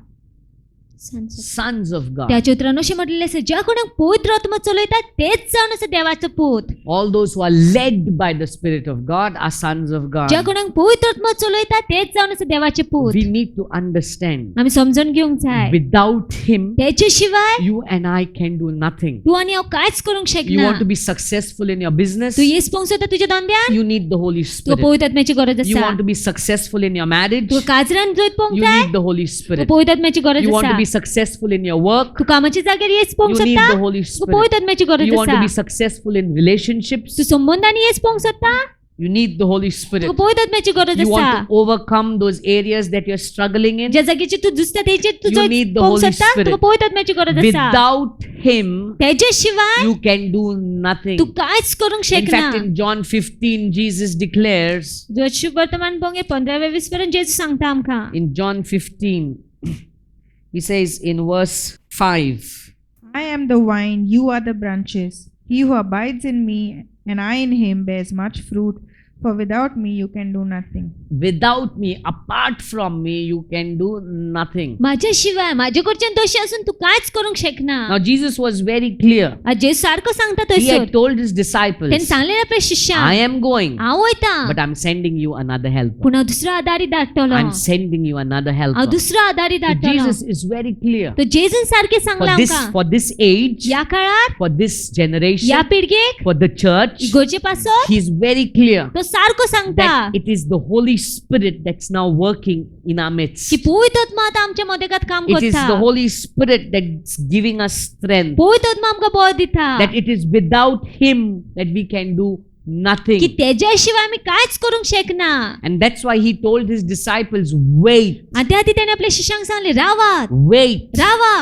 Sons of God. त्याच्या उतरान अशें म्हटलेलें आसा ज्या कोणाक पवित्र आत्मा चलयता तेच जावन आसा देवाचो पूत. All those who are led by the Spirit of God are sons of God. ज्या कोणाक पवित्र आत्मा चलयता तेच जावन आसा देवाचे पूत. We need to understand. आमी समजून घेवंक जाय Without Him, तेचे शिवाय you and I can do nothing. तू आनी हांव कांयच करूंक You शकना. want to be successful in your business? तू येसपावंक सोदता तुज्या धंद्यान You need the Holy तुका Spirit. पवित्र आत्म्याची गरज You आसा. want to be successful in your marriage? तुका काजरान जैत पावंक You जाय need the Holy तुका Spirit. पवित्र आत्म्याची गरज You want to आसा. be successful in your work? तू कामाच्या जाग्यार येस पावंक You need सोदता the Holy तुका Spirit. पवित्र आत्म्याची गरज You want to आसा. be successful in relationships? तू संबंधांनी येस पावंक सोदता You need the Holy Spirit. तुका पवित्र आत्म्याची गरज You want आसा. to overcome those areas that you're struggling in? ज्या जागेचेर तू झुजता तेचेर तू You need the पावंक Holy सोदता Spirit. तुका पवित्र आत्म्याची गरज आसा. Without Him, तेचे शिवाय you can do nothing. तू कांयच करूंक In शकना. fact, in John 15, Jesus declares, Joshi वर्तमान पंगे 15-20 पर्यंत जेजू सांगता आमकां. in John 15, He says in verse 5, I am the vine, you are the branches. He who abides in me and I in him bears much fruit, for without me you can do nothing. without me, apart from me, you can do nothing. माझ्या शिवाय माझ्या कडच्यान दोशी असून तू कांयच करूंक शकना. Now, Jesus was very clear. आज जेजू सारको सांगता He थंयसर. had told His तेन disciples, सांगलें आपल्या I शिष्यांक am going, हांव वयता but I'm sending you another helper. पूण हांव दुसरो आदारी धाडटलो. I'm sending you another हांव helper. दुसरो आदारी So धाडटलो. Jesus is very clear. तो जेजून सारखे सांगला आमकां. For this age, या काळात for this generation, या पिळगेक for the church, इगोर्जे पासत He's very clear तो सारको सांगता that it is the Holy Spirit that's now working in our midst. की पवित्र आत्मा आतां आमच्या मदेकात काम It is the करता. Holy Spirit that's giving us strength. पवित्र आत्मा आमकां बळ दिता That it is without Him that we can do की nothing. तेज्या शिवाय आमी कांयच करूंक शकना. And that's why He told His disciples, wait, आनी त्या खातीर ताणें आपल्या शिष्यांक सांगलें रावात wait. Rawa.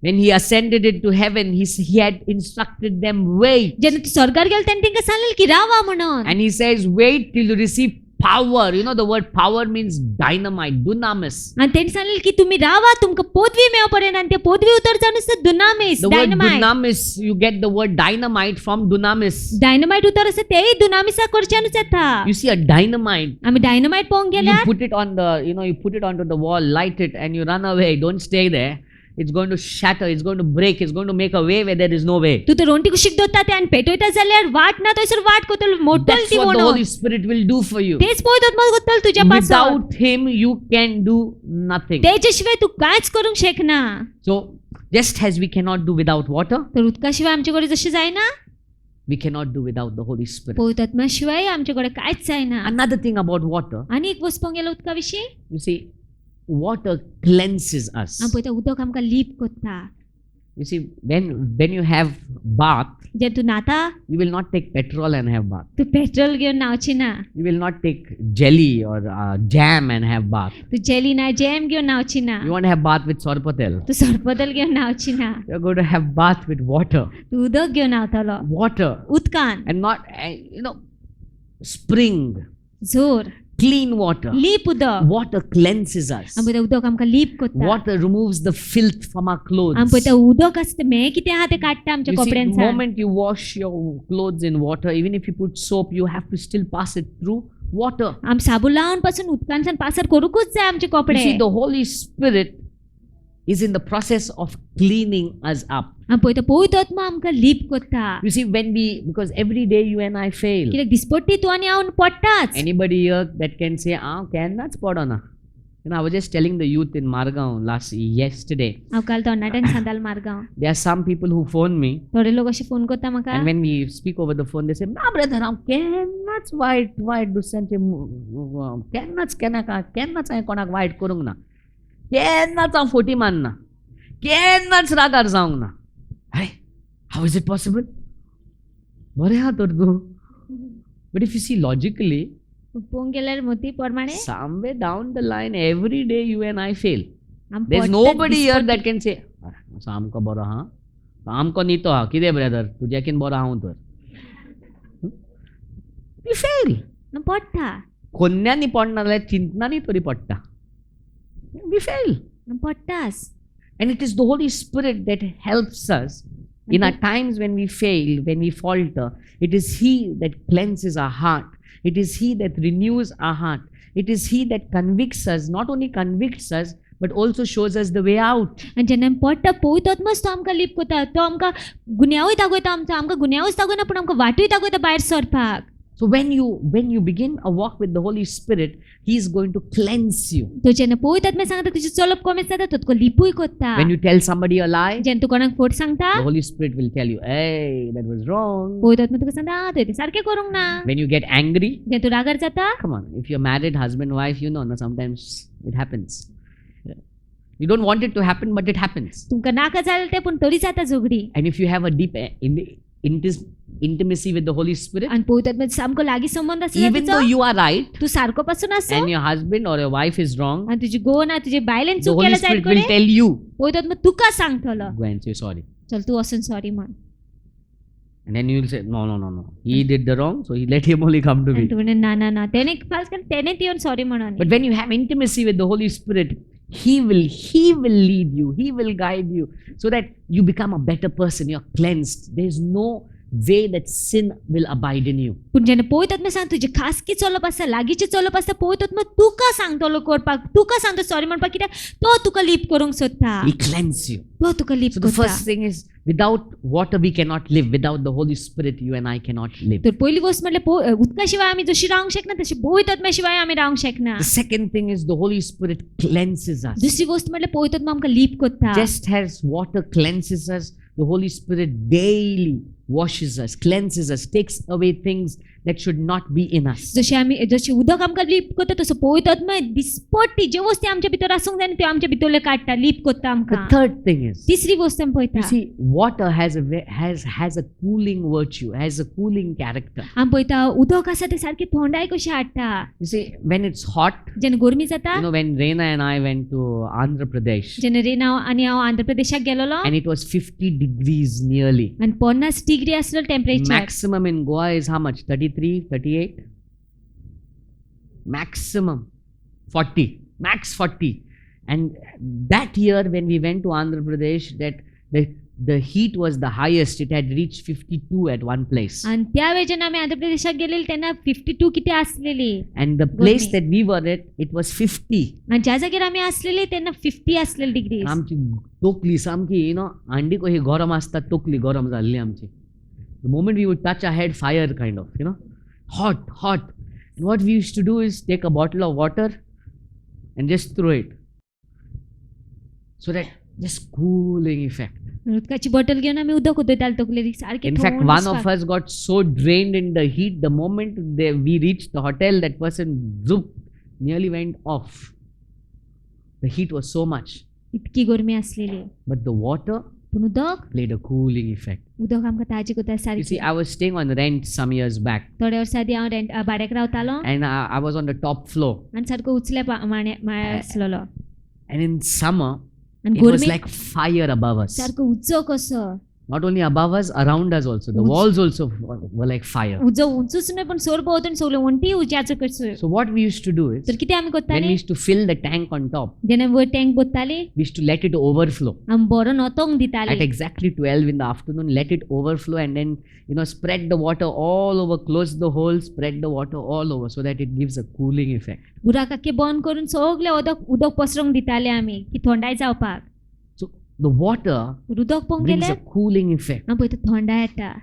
When He ascended into heaven, He had instructed them, wait. जेन्ना ती स्वर्गार गेले तेन्ना तांकां सांगलें की रावा म्हणून. And He says, wait till you receive power. You know, the word power means dynamite, dunamis. आनी तेणी सांगलें की तुमी रावा तुमकां पदवी मेळो पर्यंत आनी ते पदवी उतर जावन आसता दुनामीस The word dynamite. dunamis, you get the word dynamite from dunamis. Dynamite उतर आसा तेय दुनामिसा कडच्यानूच येता. You see, a dynamite, आमी डायनामायट पळोवंक you गेल्यार put it on the, you put it onto the wall, light it, and you run away. Don't stay there. It's going to shatter, it's going to break, it's going to make a way where there is no way. तू तर रोंटी कुशीक दोत्ता ते आनी पेटयता जाल्यार वाट ना थंयसर वाट कोतल मोडटल That's ती what the म्हणून. Holy Spirit will do for you. तेच पळयत आत्मा कोत्तल तुज्या पासत. Without Him, you can do nothing. तेचे शिवाय तू कांयच करूंक शकना. So, just as we cannot do without water, तर उदका शिवाय आमचे कडेन जशें जायना we cannot do without the Holy Spirit. पवित्र आत्म्या शिवाय आमचे कडेन कांयच जायना. Another thing about water, आनी एक वस्त पळोवंक गेल्यार उदका विशीं you see, water cleanses us. आमी पळयता उदक आमकां लीप कोत्ता. You see, when you have bath, जे तू न्हाता you will not take petrol and have bath. तू पेट्रोल घेवन न्हावची ना. You will not take jelly or jam and have bath. तू जेली ना जॅम घेवन न्हावची ना. You want to have bath with sorpotel. तू सरपदल घेवन न्हावची ना. You're going to have bath with water. तू उदक घेवन न्हावतलो Water. उदकान. And not, spring, जोर clean water. लीप उदक. Water cleanses us. आमी पळयता उदक आमकां लीप कोत्ता. Water removes the filth from our clothes. आमी पळयता उदक आसता मेळ कितें आहा तें काडटा आमच्या You see, the कपड्यांसान. moment you wash your clothes in water, even if you put soap, you have to still pass it through water. आमी साबण लावन पासून उदकांसान पासर करूंकूच जाय आमचे You कपडे. see, the Holy Spirit is in the process of cleaning us up. आमी पळयता पवित्र आत्मा आमकां लीप कोत्ता. You see, because every day you and I fail. कित्याक दिसपट्टी तूं आनी हांव पडटाच. Anybody here that can say, केन्नाच पडना. I was just telling the youth in Margaon yesterday. हांव काल तरणाट्यान सांगतालें Margao. There are some people who phone me, थोडे लोक अशे फोन करता म्हाका. and when we speak over the phone, they say, "Na brother, हांव केन्नाच वायट दुसऱ्यांचे केन्नाच हांवें कोणाक वायट करूंक ना. केन्नाच हांव फोटी मारना. केन्नाच रागार जावंक ना." Hey, how is it possible? बरें आहा तर तूं. But if you see logically, पळोवंक गेल्यार मती प्रमाणे somewhere down the line, every day you and I fail. आमी There's पडटाच nobody here दिसपट्टी. that can say, सामको बरो आहा, सामको नितो आहा, कितें ब्रदर, तुज्याकीन बरो हांव तर. We fail. ना पडटा. खोन्यांनी पडना जाल्यार चिंतनांनी तरी पडटा. We fail. ना पडटास. And it is the Holy Spirit that helps us in our times when we fail, when we falter. It is He that cleanses our heart. It is He that renews our heart. It is He that convicts us, not only convicts us, but also shows us the way out. आनी जेन्ना आमी पडटा पवित्र आत्माच तो आमकां leap करता, तो आमकां गुन्यांवूय दाखयता, आमकां गुन्यांवूच दाखयना पूण आमकां वाटूय दाखयता भायर सरपाक. So when you begin a walk with the Holy Spirit, He is going to cleanse you. तो जेन्ना पवित्र आत्मा सांगता तुजी चलप कमी जाता तो तुका लिपूय करता. When you tell somebody a lie, जेन्ना तूं कोणाक खोट सांगता the Holy Spirit will tell you, hey, that was wrong. पवित्र आत्मा तुका सांगता तुवें तें सारकें करूंक ना. When you get angry, जेन्ना तूं रागार जाता, come on, if you're married, husband, wife, you know, sometimes it happens. You don't want it to happen, but it happens. तुमकां नाका जालें तें पूण तरी जाता झगडी. And if you have a deep intimacy with the Holy Spirit, आनी पवित्र आत्मा सामको लागीं संबंध आसता even though तुजो, you are right तूं सारको पासून आसो and your husband or your wife is wrong, आनी तुजी घोव तुजे बायलेन the चूक Holy केल्या जायत Spirit will कडेन tell you, पवित्र आत्मा तुका सांगतलो, go and say sorry. चल तूं वचून सॉरी म्हण. And then you will say, no. He did the wrong, so let him only come to आनी me. तूं म्हणना ना ना तेणें फाल्स केलें तेणें येवन सॉरी म्हणून. But when you have intimacy with the Holy Spirit, He will lead you, He will guide you, so that you become a better person, you're cleansed. There's no way that sin will abide in you. पूण जेन्ना पवित्र आत्मा सांगता तुजें खासगी चलप आसता, लागींचें चलप आसता, पवित्र आत्मा तुका सांगतलो करपाक, तुका सांगता सॉरी म्हणपाक, कित्याक तो तुका लीप करूंक सोदता, He cleanses you. तो तुका लीप So the करता. first thing is, without water we cannot live. Without the Holy Spirit, you and I cannot live. तर पहिली गोष्ट म्हटल्यार उदका शिवाय आमी जशी रावंक शकना तशी पवित्र आत्म्या शिवाय आमी रावंक शकना. The second thing is, the Holy Spirit cleanses us. दुसरी गोष्ट म्हटल्यार पवित्र आत्मा आमकां लीप करता. Just as water cleanses us, the Holy Spirit daily washes us, cleanses us, takes away things that should not be in us. जशी उदक आमकां लीप करता तसो पवित्र आत्मा दिसपट्टी ज्यो वस्ती आमच्या भितर आसूंक जाय त्यो आमच्या भितरले काडटा, लीप करता The आमकां. third thing is, तिसरी गोष्ट आमी you पळयता, see, water has a cooling virtue, has a cooling character. आमी पळयता उदक आसा तें सारकी थंडाय कशी हाडटा. You see, when it's hot, जेन्ना गरमी जाता, when Reena and I went to Andhra Pradesh, जेन्ना रेना आनी हांव Andhra प्रदेशाक गेलोलो and it was 50 degrees nearly. आनी 50 डिग्री आसलो temperature. Maximum in Goa is how much? 33, 38? Maximum 40, max 40. And that year when we went to Andhra Pradesh, that the heat was the highest. It had reached 52 at one place. आणि त्यावेळी जेन्ना आमी आंध्र प्रदेशाक गेलेली तेन्ना 52 कितें आसलेली. And the place that we were at, it was 50. आणि ज्या जाग्यार आमी आसलेली तेन्ना 50 आसलेली डिग्री. आमची तोकली सामकी अंडी कशी गरम आसता तोकली गरम जाल्ली आमची. The moment we would touch our head, fire kind of, hot. And what we used to do is take a bottle of water and just throw it. So that just cooling effect. उदकाची bottle घेवन आमी उदक उदयताले तकलेक सारके. In fact, one of us got so drained in the heat, the moment we reached the hotel, that person zoop, nearly went off. The heat was so much. इतकी गरमी आसलेली. But the water पूण उदक played a cooling effect. उदक आमकां ताजे करता You सारकी. see, I was staying on rent some years back, थोड्या वर्सां आदी हांव भाड्याक रावतालो and I was on the top floor. आनी सारको उचल्या माळ्यार आसलेलो. And in summer, आनी it was गरमी like fire above us. सारको उजो कसो. Not only above us, around us also. The walls also were like fire. उजो उंचूच न्हय पूण सोर भोंवतणी सगळें वण्टी उज्याचो कसो. So what we used to do is, तर कितें आमी when we करतालीं, used to fill the tank on top, जेन्ना वयर tank भरतालीं we used to let it overflow. आमी बरो नोतोंक At दितालीं. exactly 12 in the afternoon, let it overflow, and then spread the water all over, close the hole, spread the water all over, so that it gives a cooling effect. उराक आख्खें बंद करून सगळें उदक पसरोंक दिताले आमी की थंडाय जावपाक. So the water उदक पळोवंक brings गेल्यार a cooling effect. आमी पळयता थंडाय येता.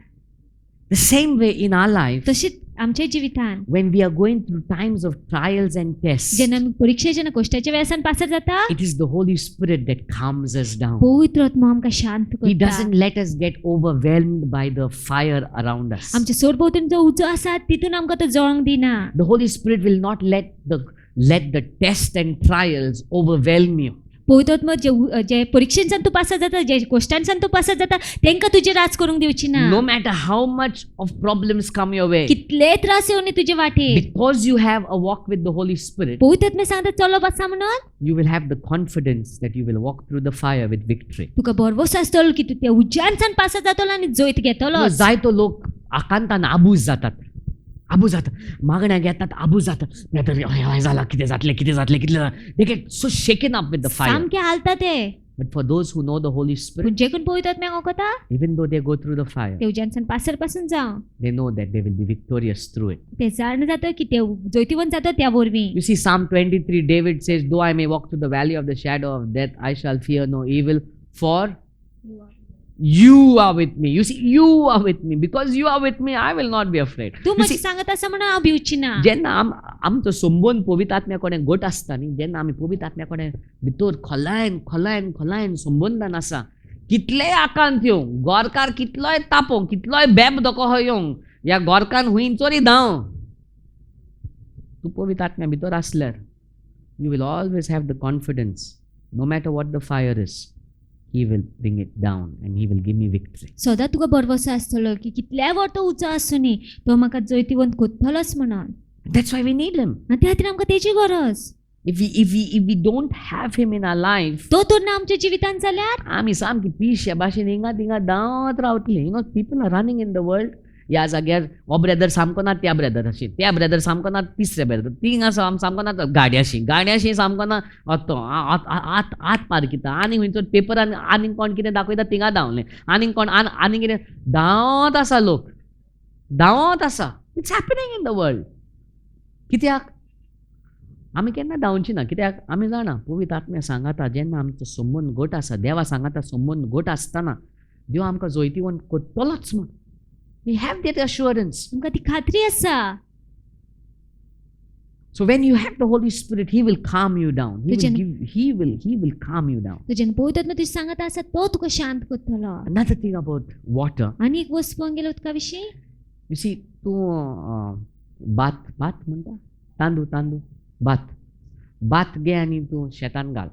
The same way in our life, तशीच आमच्या जिवितान when we are going through times of trials and tests, जेन्ना आमी परीक्षे जेन्ना कश्टाच्या वेळसान पासर जाता, it is the Holy Spirit that calms us down. पवित्र आत्मा आमकां शांत He करता. doesn't let us get overwhelmed by the fire around us. आमच्या सोरभोवतणी जो उजो आसा तितून आमकां तो जळोंक दिना. The Holy Spirit will not let the test and trials overwhelm you. पवित्र आत्मा जे परीक्षेंसान तूं पासर जाता, जे कश्टांसान तूं पासर जाता, तेंकां तुजेर राज करूंक दिवची ना. No matter how much of problems come your way, कितले त्रास येवनी तुजे वाटेर, because you have a walk with the Holy Spirit, पवित्र आत्मा सांगता चलप आसा म्हणून you will have the confidence that you will walk through the fire with victory. तुका भरवसो आसतलो की तूं त्या उज्यांसान पासर जातलो आनी जैत घेतलो. जायतो लोक आकांतान आबूज जातात मागण्या घेतात आबूज जातात नाहीतर हय जाला कितें जातलें they get so shaken up with the fire. सामकें हालता ते. But for those who know the Holy Spirit, पण जे कोण पवित्र आत्म्याक वळखता even though they go through the fire, ते उज्यानसान पासरपासून जावं they know that they will be victorious through it. ते जाण जातं की ते जैतिवंत जातं त्या वरवीं You see, Psalm 23, David says, though I may walk through the valley of the shadow of death, I shall fear no evil, for you are with me. You see, you are with me. Because you are with me, I will not be afraid. तू You मातशें see, सांगत आसा म्हणून हांव भिवची ना जेन्ना आमचो संबंद पवित्र आत्म्या कडेन घट आसता न्ही, जेन्ना आमी पवित्र आत्म्या कडेन भितर खोलायन संबंदान आसा, कितलेय आकांत येवं, गोरकार कितलोय तापोवं, कितलोय बेबदको येवं, ह्या गोरकान हुंय चोरी धांव, तूं पवित्र आत्म्या भितर आसल्यार you will always have the confidence, no matter what the fire is, he will bring it down and he will give me victory. सदां तुका भरवसो आसतलो की कितल्याय वर तो उंचो आसूं न्ही तो म्हाका जैतिवंत कोत्तलोच म्हणून That's why we need him. आनी त्या खातीर आमकां तेजी गरज If we don't have him in our life, तो तर ना आमच्या जिवितांत जाल्यार आमी सामकी पिश्या भाशेन हिंगा थिंगा धांवत रावतली. People are running in the world. ह्या जाग्यार हो ब्रदर सामको ना त्या ब्रदराशी, त्या ब्रदर सामको ना तिसऱ्या ब्रदर, थिंगा सामको ना गाड्याशी सामको ना तो आत पारकिता आनी खंयचो पेपरान आनीक कोण कितें दाखयता थिंगा धांवले, आनीक कोण आनी कितें धांवत आसा लोक, धांवत आसा. It's happening in the world. कित्याक आमी केन्ना धांवची ना, कित्याक आमी जाणा पवित्र आत्म्या सांगाता जेन्ना आमचो संबंद घट आसा, देवा सांगाता संबंद घट आसतना देव आमकां जैतिवंत करतलोच म्हण. We have that assurance. आमकां ती खात्री आसा. So when you have the Holy Spirit, He will calm you down. He will calm you down. तुजेन पवित्र आत्मा तुजें सांगत आसा तो तुका शांत करतलो. Another thing about water. आनी एक वस्त पळोवंक गेलो उदका विशीं You see, तूं भात म्हणटा, तांदूळ भात घे आनी तूं शेतान घाल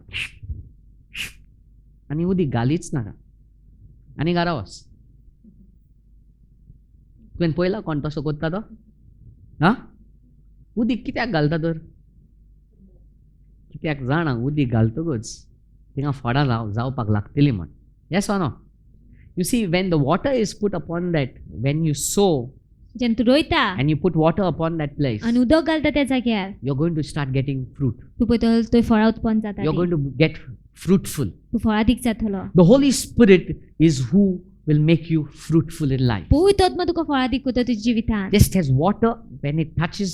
आनी उदीक घालीच नाका आनी घरा वच. तुवें पळयला कोण तसो करता तो? उदीक कित्याक घालता तर? कित्याक जाणा उदीक घालतकच थिंगा फोडां जावपाक लागतली म्हण. Yes or no? You see, when the water is put upon that, when you sow जेन्ना तूं रोयता and you put water upon that place, आनी उदक घालता त्या जाग्यार you're going to start getting fruit. तूं पळयतलो थंय फळां उत्पन्न जाता. You're going to get fruitful. तूं फळादीक जातलो. The Holy Spirit is who will make you fruitful in life. पवित्र आत्मा तुका फळादीक करता तुज्या जिवितांत. Just as water, when it touches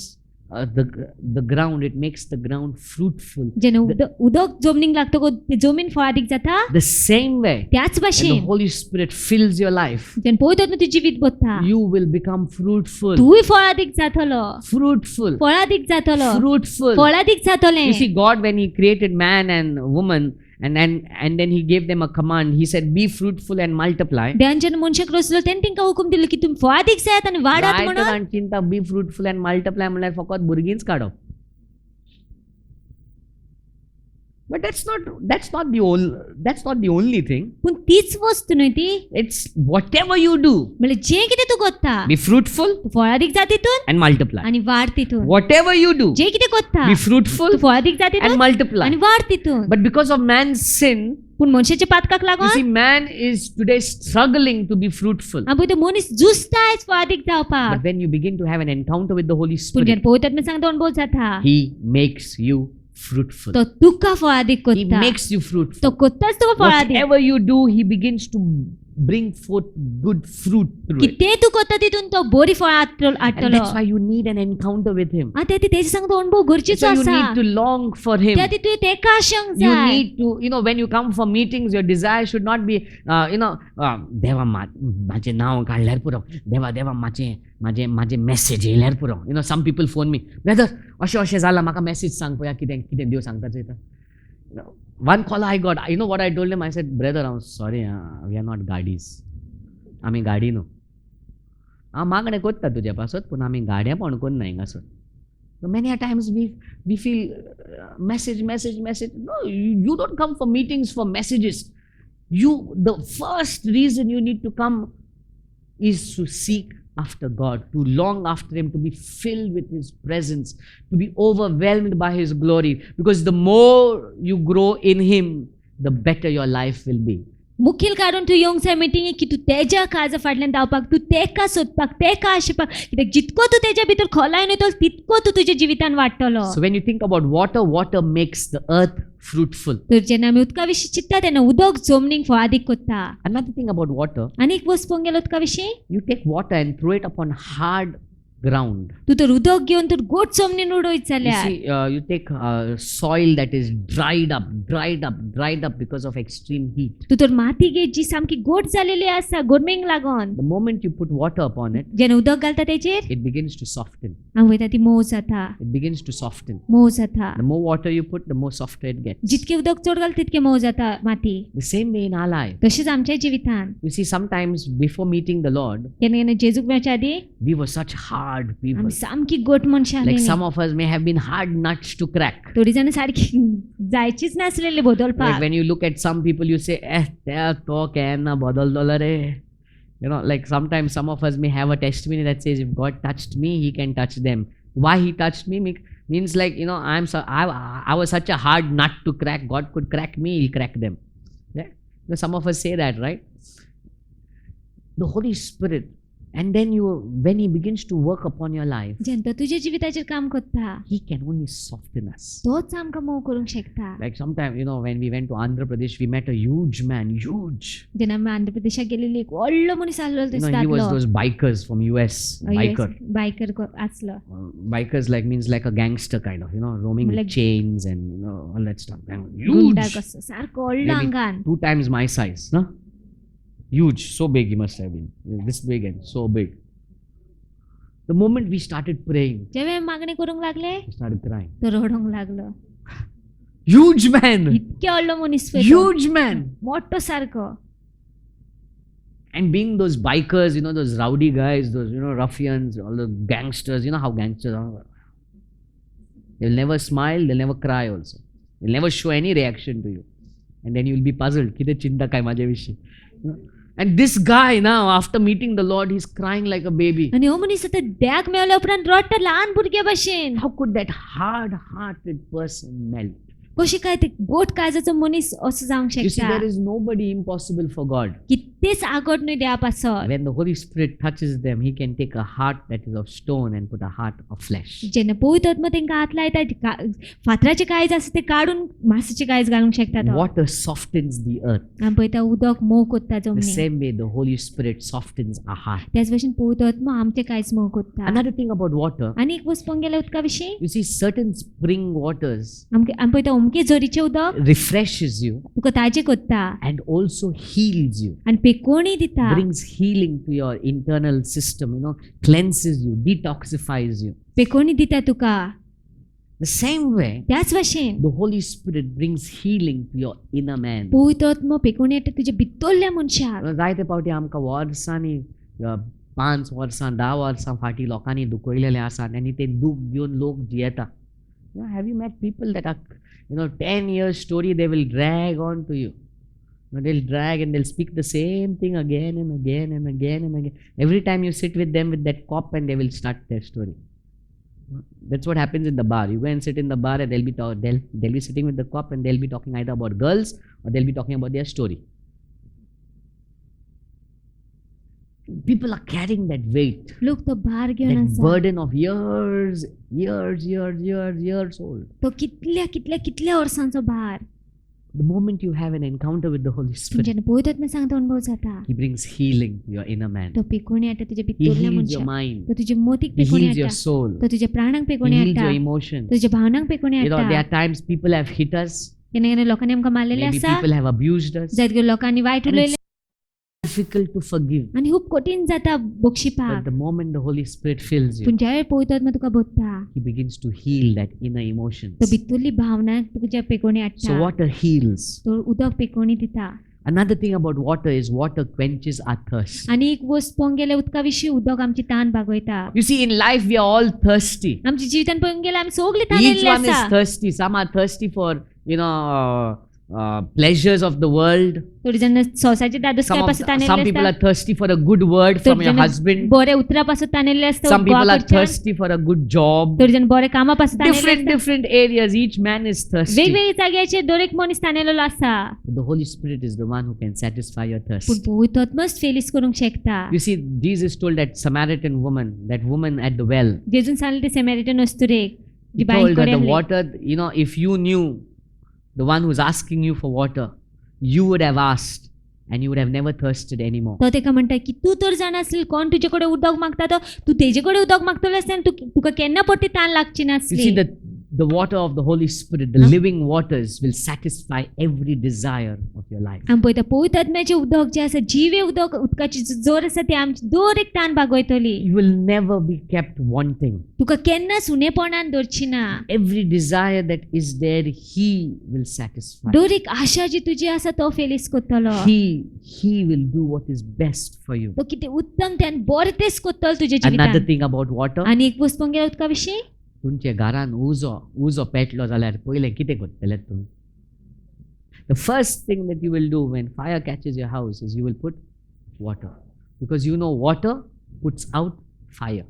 the ground, it makes the ground fruitful. जेन्ना उदक जमनीक लागतकच ती जमीन फळादीक जाता The same way, त्याच when the भाशेन Holy Spirit fills your life, जेन्ना पवित्र आत्मा तुजें जिवीत भरता you will become fruitful. तूंय फळादीक जातलो. Fruitful. फळादीक जातलो. Fruitful. फळादीक जातलें. You see, God, when He created man and woman, and then He gave them a command. He said, "Be fruitful and multiply." देवान जेन्ना मनशाक रचलो तेन्ना तांकां हुकूम दिलो की तुमी फळादीक जायात आनी वाडात म्हणून. जायते जाण चिंता बी फ्रुटफुल अँड मल्टिप्लाय म्हणल्यार फकत भुरगींच काडप. But that's not the only thing. पूण तीच वस्त न्हय ती. It's whatever you do, म्हणल्यार जें कितें तूं करता be fruitful तूं फळादीक जा तितून and multiply. आनी वाड तितून. Whatever you do, जें कितें करता be fruitful तूं फळादीक जा and तितून multiply. आनी वाड तितून. But because of man's sin, पूण मनशाच्या पातकाक you see, लागून man is today struggling to be fruitful. हांव पळयता मनीस झुजता आयज फळादीक जावपाक. But when you begin to have an encounter with the Holy पूण Spirit, जेन्ना पवित्र आत्म्या सांगता अणभव जाता He makes you fruitful. तो तुका फळादीक He करता. makes you fruitful. तो करताच तुका फळादीक. Whatever you do, He begins to bring forth good fruit through it. कितें तूं करता तितून तो बरी फळां And हाडटलो. that's why you need an encounter with Him. आनी तेजे सांगता अणभव गरजेचो So you आसा. need to long for Him. त्या तितून तेका आशंक You जाय. need to, when you come for meetings, your desire should not be, देवा माझे नाव काढल्यार पुरो, देवा माझे मेसेज येयल्यार पुरो. Some people phone me, brother, अशें जालां, म्हाका मेसेज सांग पळया कितें देव सांगता Choyta. One call I got, you know what I told him? I said, brother, I'm sorry, we are not गाडीज. आमी गाडी न्हू. हांव मागणें करता तुज्या पासत, पूण आमी गाड्या पण कोन्ना हिंगासर. So many a times we feel message. No, you don't come for meetings for messages. The first reason you need to come is to seek after God, to long after Him, to be filled with His presence, to be overwhelmed by His glory. Because the more you grow in Him, the better your life will be. मुखेल कारण तूं येवंक जाय मिटिंगेक की तूं तेज्या काळजा फाटल्यान धांवपाक, तूं तेका सोदपाक, तेका आशिपाक, कित्याक जितको तूं तेज्या भितर खोलायन वयतलो तितको तूं तुज्या जिवितान वाडटलो. So when you think about water, water makes the earth fruitful. तर जेन्ना आमी उदका विशीं चिंतता तेन्ना उदक जमनीक फळादीक करता. Another thing about water, आनी एक वस्त पळोवंक गेलो उदका विशीं, you take water and throw it upon hard ground. तूं तर उदक घेवन तर गोट जमनीन उडयत You जाल्यार see, you take soil that is dried up because of extreme heat. तूं तर माती घे जी सामकी गोट जालेली आसा गरमेक लागोन, The moment you put water upon it, जेन्ना उदक घालता तेजेर it begins to soften. हांव वयता ती मोव जाता, It begins to soften. Mauve जाता. The more water you put, the more softer it gets. जितके उदक चड घाल तितके मोव जाता माती. The same way in our life. तशेंच आमच्या जिवितान You see, sometimes before meeting the Lord, केन्ना केन्ना जेजूक मेळच्या आदी we were such hard people. आमी सामकी गोट मनशां Like आसलेलीं. some of us may have been hard nuts to crack. थोडी जाणां सारकी जायचीच नासलेली Like बदलपाक. when you look at some people, you say, to केन्ना बदलतलो रे. You know, like sometimes some of us may have a testimony that says, if God touched me, He can touch them. Why He touched me means like, you know, I was such a hard nut to crack. God could crack me, He'll crack them. Yeah? You know, some of us say that, right? The Holy Spirit, and then when He begins to work upon your life, जेन्ना तो तुज्या जिविताचेर काम करता He can only soften us. तोच आमकां mauve करूंक शकता. Like sometimes, you know, when we went to Andhra Pradesh, we met a huge man, huge. जेन्ना आमी आंध्र प्रदेशाक गेलेली एक व्हडलो मनीस आसलो You थंय know, he was दादलो. those bikers from US, biker. Biker आसलो. Bikers like means like a gangster kind of, you know, roaming with Like- chains and you know all that stuff. And गुंडा huge, कसो सारको व्हडलो Maybe आंगान. 2 times my size, no? Huge, so big he must have been, this big and so big. The moment we started praying, जेव्हा आमी मागणी करूंक लागले we started crying. तो रडोंक लागलो. Huge man, इतके व्हडलो मनीस पळय तो. huge man. मोठो सारको. And being those bikers, you know, those rowdy guys, those, you know, ruffians, all the gangsters, you know how gangsters are. They'll never smile, they'll never cry also. They'll never show any reaction to you. And then you'll be puzzled. किती चिंता काय माझ्याविषयी. And this guy now, after meeting the Lord, he's crying like a baby. आनी हो मनीस आतां देवाक मेळल्या उपरांत रडटा ल्हान भुरग्या भशेन. How could that hard-hearted person melt? कशी काय ते गोट काळजाचो मनीस असो जावंक You see, शकता. there is nobody impossible for God. कितेंच आगोट न्हय देवा पासत. When the Holy Spirit touches them, He can take a heart that is of stone and put a heart of flesh. जेन्ना पवित्र आत्मा तांकां हात लायता फातराचे काळज आसा ते काडून मांसाचे काळज घालूंक शकता तो. Water softens the earth. आमी पळयता उदक मोव करता The जमनीक. same way the Holy Spirit softens our heart. त्याच भशेन पवित्र आत्मा आमचे काळज मोव करता. Another thing about water, आनी एक वस्त पळोवंक गेल्यार उदका विशीं you see, certain spring waters आमी पळयता अमके झरीचें उदक refreshes you तुका ताजें करता and also heals you, आनी पेकोणी दिता. brings healing to your internal system, you know, cleanses you, detoxifies you. पेकोणी दिता तुका. The same way, त्याच भशेन the Holy Spirit brings healing to your inner man. पवित्र आत्मा पेकोणी येता तुज्या भितरल्या मनशाक. जायते फावटी आमकां वर्सांनी 5 वर्सां 10 वर्सां फाटीं लोकांनी दुखयलेले आसात आनी ते दूख घेवन लोक जियेता. Have you met people that are, 10 years story they will drag on to you. They'll drag and they'll speak the same thing again and again and again and again. Every time you sit with them with that cup and they will start their story. That's what happens in the bar. You go and sit in the bar and they'll be sitting with the cup and they'll be talking either about girls or they'll be talking about their story. People are carrying that weight, लोक तो भार घेवन that आसा. burden of years old. तो कितल्या वर्सांचो भार. The moment you have an encounter with the Holy Spirit, जेन्ना पवित्र आत्मा सांगता अनुभव जाता He brings healing to your inner man. तो पेकोणी येता तुज्या He भितरल्या heals your मनशाक. mind. तो तुज्या मोतीक He पेकोणी heals your येता. soul. तो तुज्या प्राणांक He पेकोणी heals येता. your emotions. तुज्या भावनांक पेकोणी There येता. are times people have hit us. केन्ना केन्ना लोकांनी आमकां मारलेले Maybe आसा. people have abused us. जायत लोकांनी वायट And उलयले it's difficult to forgive. आनी खूब कठीण जाता But बक्षिपाक. the moment the Holy Spirit fills you, पूण ज्या वेळेर पवित्र आत्मा तुका भरता He begins to heal that inner तो emotions. भितरली भावना तुज्या पेकोणी So हाडटा. water heals. तो उदक पेकोणी दिता. Another thing about water is water quenches our thirst. आनी एक वस्त पळोवंक गेल्यार उदका विशीं उदक आमची तान भागयता. You see, in life we are all thirsty. आमच्या जिवितान पळोवंक गेल्यार आमी सगळीं Each तानेल्लीं one is आसा. thirsty. Some are thirsty for, pleasures of the world. थोडी जण संवसाराच्या Some, दादोसकायपासून some ताणेल्ले people असतात are thirsty for a good word from थोडी your जण husband. बरे उतरापासून ताणेल्ले असतात Some people are घोवाकडच्यान. thirsty for a good job. थोडी जण बरे कामापासून ताणेल्ले असतात Different areas. Each man is thirsty. वेगवेगळ्या जाग्याचेर दर एक मनीस ताणेलेलो आसा But the Holy Spirit is the one who can satisfy your पूण thirst. पवित्र आत्माच फेलीस करूंक शकता You see, Jesus told that Samaritan woman, that woman at the well, जेजून सांगले ते सेमेरिटन वस्तुरेक he जी बायल told her the कडेन water, if you knew the one who's asking you for water, you would have asked and you would have never thirsted anymore. तो तेका म्हणटा की तू तर जाणा आसली कोण तुजे कडेन उदक मागता तो तू तेजे कडेन उदक मागतलो आसता तुका केन्ना परती ताण लागची You नासली see, the water of the Holy Spirit, the living waters, will satisfy every desire of your life. आमी पळयता पवित्र आत्म्याचें उदक जें आसा जिवे उदकाची जोर आसा ती आमची दर एक ताण भागयतली You will never be kept wanting. तुका केन्ना सुनेपणान दवरची ना Every desire that is there, He will satisfy. दर एक आशा जी तुजी आसा तो फेलीस करतलो He will do what is best for you. तो कितें उत्तम त्यान बरें तेच करतलो तुज्या Another जिवितान thing about water, आनी एक वस्त पंगेर उदका विशीं तुमच्या घरान उजो पेटलो जाल्यार पयलें कितें करतले तुमी? The first thing that you will do when fire catches your house is you will put water, because you know water puts out fire.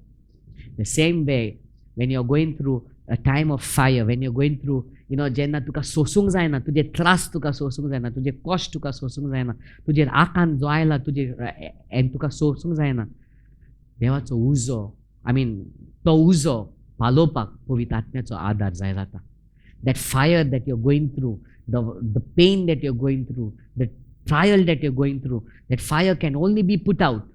The same way, when you're going through a time of fire, when you're going through, जेन्ना तुका सोसूंक जायना, तुजे त्रास तुका सोसूंक जायना, तुजे कश्ट तुका सोसूंक जायना, तुजे आकांत जो आयला तुका सोसूंक जायना, देवाचो उजो, तो उजो पालोवपाक पवित्र आत्म्याचो आदार जाय जाता. That fire that you're going through, the pain that you're going through, the trial that you're going through, that fire can only be put out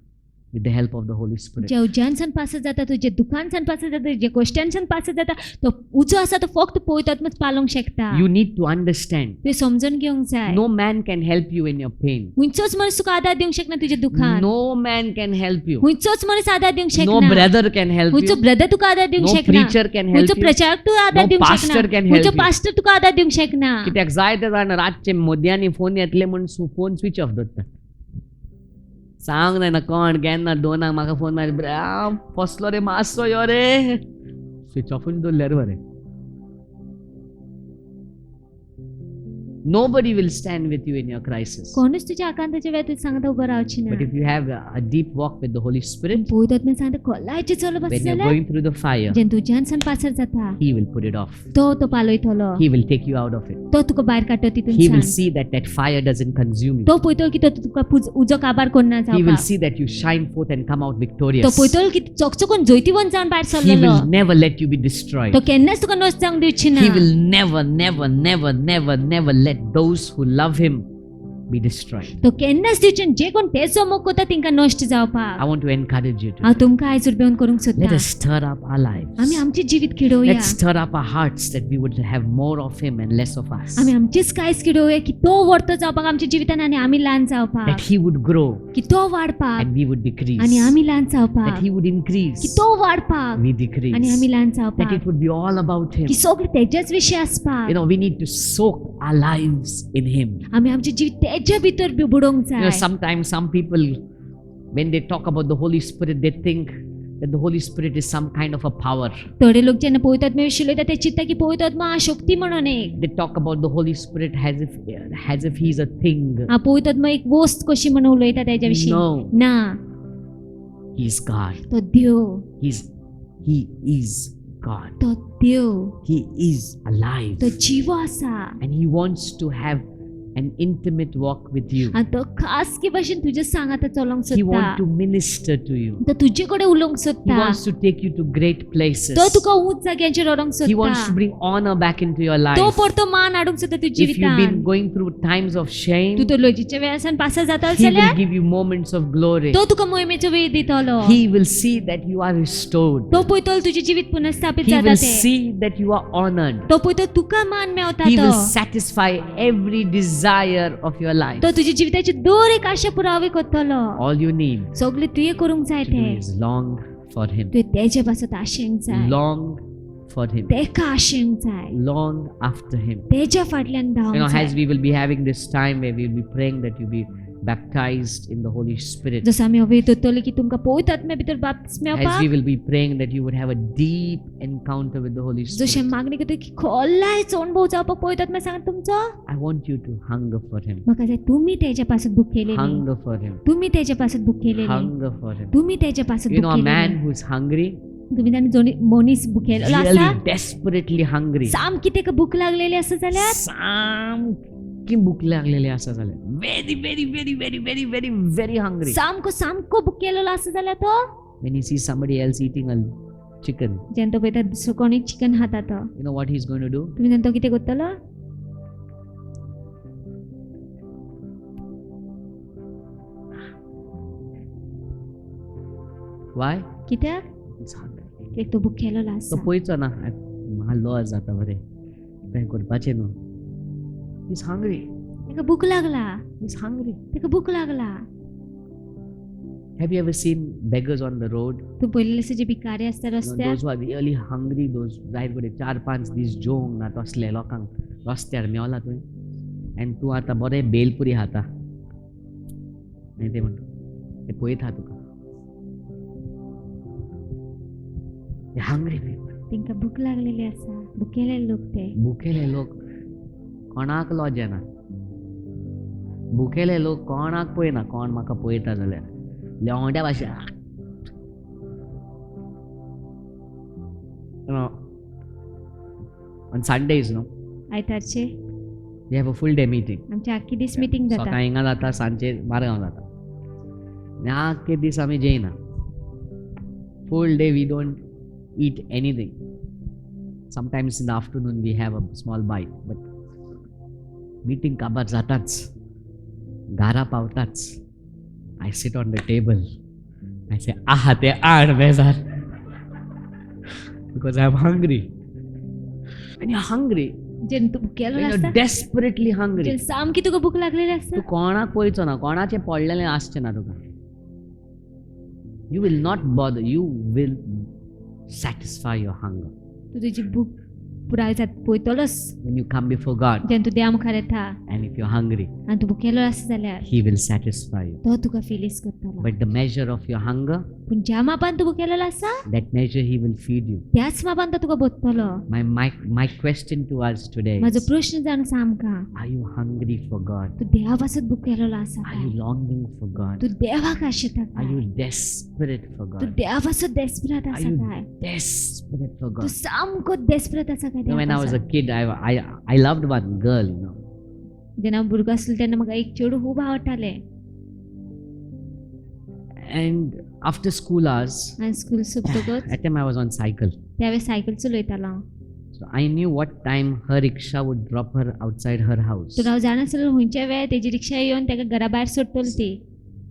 with the help of the Holy Spirit. जे उज्यानसान पास जाता तुजे दुखानसान पास जाता जे गोश्ट्यांसान पास जाता तो उजो आसा तो फक्त पवित्र आत्माच पालोवंक शकता You need to understand, तुवें समजून घेवंक जाय no man can help you in your pain. हुंयचोच मनीस तुका आदार दिवंक शकना तुजे दुखान No man can help you. हुंयचोच मनीस आदार दिवंक No शकना brother can help हुंयचो you. Brother तुका आदार दिवंक No शकना preacher can help हुंयचो you. प्रचारक तुका आदार No दिवंक pastor शकना can हुंयचो help you. पास्टर तुका आदार दिवंक शकना कित्याक जायते जाण रातचे मोदयांनी फोन येतले म्हणून फोन स्विच ऑफ दवरतात. सांग जायना कोण केन्ना 2 म्हाका फोन मारी फसलो रे मातसो यो रे, स्विच ऑफूच दवरल्यार बरें. Nobody will stand with you in your crisis. कोणूच तुज्या आकांताच्या वेळार सांगता उबो रावची ना But if you have a deep walk with the Holy Spirit, पवित्र आत्म्यान सांगता खोलायचे चलो बस when you're जाल्यार going through the fire, जेन तुज्यानसान पासर जाता He will put it off. तो पालयतलो He will take you out of it. तो तुका भायर काडटलो He will तितून see that fire doesn't consume you. तो पळयतलो की तो तुका उजो काबार करना He will जावपाक see that you shine forth and come out तो victorious. पळयतलो की चकचकून जैतिवंत जावन भायर He सरलेलो will never let you be destroyed. तो केन्नाच तुका नश्ट जावंक दिवची ना He will never let those who love Him be destroyed. तो केन्नाच दिवचे जे कोण तेचो मोग करता तिंका नश्ट जावपाक I want to encourage you हांव to तुमकां आयज उर्बेवन करूंक let सोदता us stir up our lives. आमी आमचे जिवीत किडोवया Let's stir up our hearts that we would have more of Him and less of us. आमी आमचीच कायज किडोवया की तो व्हडतो जावपाक आमच्या जिवितान आनी आमी ल्हान That जावपाक He would grow की तो वाडपाक and we would decrease. आनी आमी ल्हान That जावपाक He would की increase, तो वाडपाक we आनी decrease. आमी ल्हान That जावपाक it would be all about Him. की सगळें तेजेच विशय आसपाक We need to soak our lives in Him. आमी आमचे जिवीत तेच्या भितर बुडोवंक जाय Sometimes some people, when they talk about the Holy Spirit, they think that the Holy Spirit is some kind of a power. थोडे लोक जेन्ना पवित्र आत्म्या विशीं उलयता ते चिंतता की पवित्र आत्मा हा शक्ती म्हणून एक They talk about the Holy Spirit as if He's a thing. हा पवित्र आत्मा एक वस्त कशी म्हणून उलयता तेच्या विशीं No, ना He's God. तो देव He is God. तो देव He is alive. तो जीव आसा And He wants to have an intimate walk with you. आनी तो खास की भाशेन तुजे सांगाता चलोंक He wants सोदता to minister to you. तो तुजे कडेन उलोवंक He सोदता wants to take you to great places. तो तुका उंच जाग्यांचेर व्हरोंक He wants to सोदता bring honor back into your तो life. परतो मान हाडूंक सोदता तुज्या If you've been जिवितान going through times of shame, तू तो लजीच्या वेळासान पास जाता He will जाल्यार give you moments of glory. तो तुका मोहिमेचो वेळ दितलो He will see that you are restored. तो पळयतलो तुजे जिवीत पुनर्स्थापित He जाता will ते see that you are honored. तो पळयतो तुका मान मेवता He तो will satisfy every desire of your life. तो तुझ्या जिविताची दर एक आशा पुरावे करतलो All you need सगळे तुये करूंक जाय to do ते is long for Him. तुवें तेजे पासत आशेंक जाय Long for Him. तेका आशेंक जाय Long after Him. तेच्या फाटल्यान धांवंक As जाय we will be having this time where we will be praying that you be baptized in the Holy Spirit. जसं आम्ही हवे दोतोले की तुमका पवित्र आत्म्या भितर बाप्तिस्म As मेवपाक we will be praying that you would have a deep encounter with the Holy जशें Spirit. मागणी करतो की खोलायचो अनुभव जावपाक पवित्र आत्म्या सांगा तुमचो I want you to hunger for Him. म्हाका जाय तुम्ही तेच्या पासून भुकेलेली Hunger for Him. तुम्ही तेच्या पासून भुकेलेली Hunger for Him. तुम्ही तेच्या पासून You know, a man भुकेलेली who's hungry, तुम्ही ताणे जोनी मनीस भुकेलेलो आसा really desperately hungry. सामकी तेका भूक लागलेली आसा जाल्यार सामकी भूक लागलेली आसा जाल्यार very very very very very very very hungry. सामको भुकेलेलो आसा जाल्यार तो When he sees somebody else eating a chicken, जेन्ना तो पळयता दुसरो कोणी चिकन खाता तो you know what he's going to do? तुम्ही जाणा तो कितें करतलो Why? कित्याक He's hungry. एक तो भुकेलेलो तो आसा पळयचो ना म्हाका लॉस जाता बरें तें करपाचें न्हू. He's hungry. तेका भूक लागला He's hungry. तेका भूक लागला Have you ever seen beggars on the road? तू पळयलेलें आसा जे भिकारी आसता You know, रस्त्यार those who are really hungry, those जायत कडेन 4-5 दीस जेवंक ना तसले लोकांक रस्त्यार मेवला तुवें आनी तूं आतां बरें बेलपुरी खाता आनी ते म्हणटा ते पळयता तुका. ते hungry people. तेंका भूक लागलेली आसा भुकेलेले लोक ते भुकेले लोक कोणाक लॉज येना. भुकेले लोक कोणाक पळयना कोण म्हाका पळयता जाल्यार लेवंड्या भाशेन on Sundays, आयतारचे they have a full day meeting. आमची आख्खी दीस मिटींग जाता सकाळी हिंगा जाता सांजचे मारगांव जाता आनी आख्खे दीस आमी जेयना. Full day we don't eat anything. Sometimes in the afternoon we have a small bite, but meeting काबार जाताच घारा पावताच. I sit on the table. I say, ते आड बेजार because I'm hungry. When you're hungry, जेन्ना तू भुकेलो when आसता you're desperately hungry, जेन्ना सामकी तुका भूक लागलेली आसता तू कोणाक पळयचो ना कोणाचें पडलेलें आसचें ना तुका. You will not bother. You will satisfy your hunger. तू तुजी भूक पुराय जात पळयतलोस When you come before God जेन्ना तू देवा मुखार येता and if you're hungry, आनी तू भुकेलो आसा जाल्यार He will satisfy you. तो तुका फिलीस करतलो But the measure of your hunger, पूण ज्या मापान तू भुकेलेलो आसा that measure He will feed you. त्याच मापान तो तुका भोगतलो My question to us today म्हजो is, प्रश्न जावन आसा आमकां are you hungry for God? तू देवा पासून भुकेलेलो आसा Are काय? you longing for God? तू देवाक आशेता Are काय you desperate for तू God? देवा पासून डेस्परेट Are आसा you काय desperate for तू God? सामको डेस्परेट आसा काय You know, when I was देवा a kid, I loved one girl, जेन्ना हांव भुरगो आसलो तेन्ना म्हाका एक चेडूं खूब आवडटालें And after school hours, हांवें स्कूल सोंपतकच at time I was on cycle. त्यावेळेस सायकल चलयतालो हांव So I knew what time her rickshaw would drop her outside her house. तर हांव जाणासलो खंयच्या वेळार तेजी रिक्षा येवन ताका घरा भायर सोडटली ती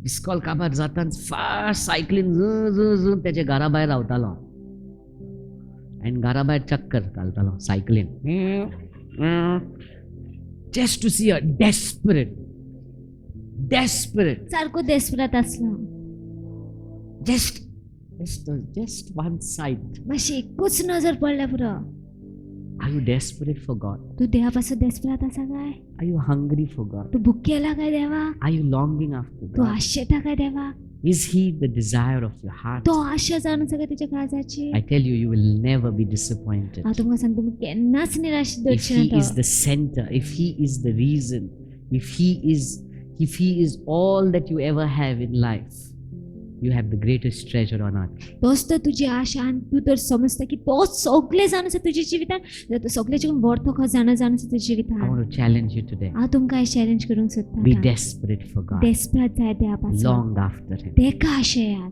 इस्कॉल काबार जाताच फास्ट सायकलीन झ त्याच्या घरा भायर रावतालो आनी घरा भायर चक्कर घालतालो सायकलीन just to see a desperate सारको डेस्परेट आसलो just one sight. मातशी एकूच नजर पडल्या पुरो Are you desperate for God? तू देवा पासून डेस्परेट आसा काय Are you hungry for God? तू भुकेला काय देवा Are you longing after तू God? आशेता काय देवा Is He the desire of your heart? तो आशा जावन आसा काय तुज्या काळजाची I tell you, you will never be disappointed. हांव तुमकां सांगता तुमी केन्नाच निराश If दवरचे He ना is the center, if He is the reason, if He is all that you ever have in life, you have the greatest treasure on earth. तोच तर तुजी आशा आनी तूं तर समजता की तोच सगळें जावन आसा तुज्या जिवितान जाल्यार तो सगळ्याच्याकून व्हडतो खजानो जावन आसा तुज्या I जिवितान want to challenge you today. हांव तुमकां आयज चॅलेंज करूंक Be सोदता desperate for God. डेस्परेट जाय देवा पासून Long after Him. तेका आशयात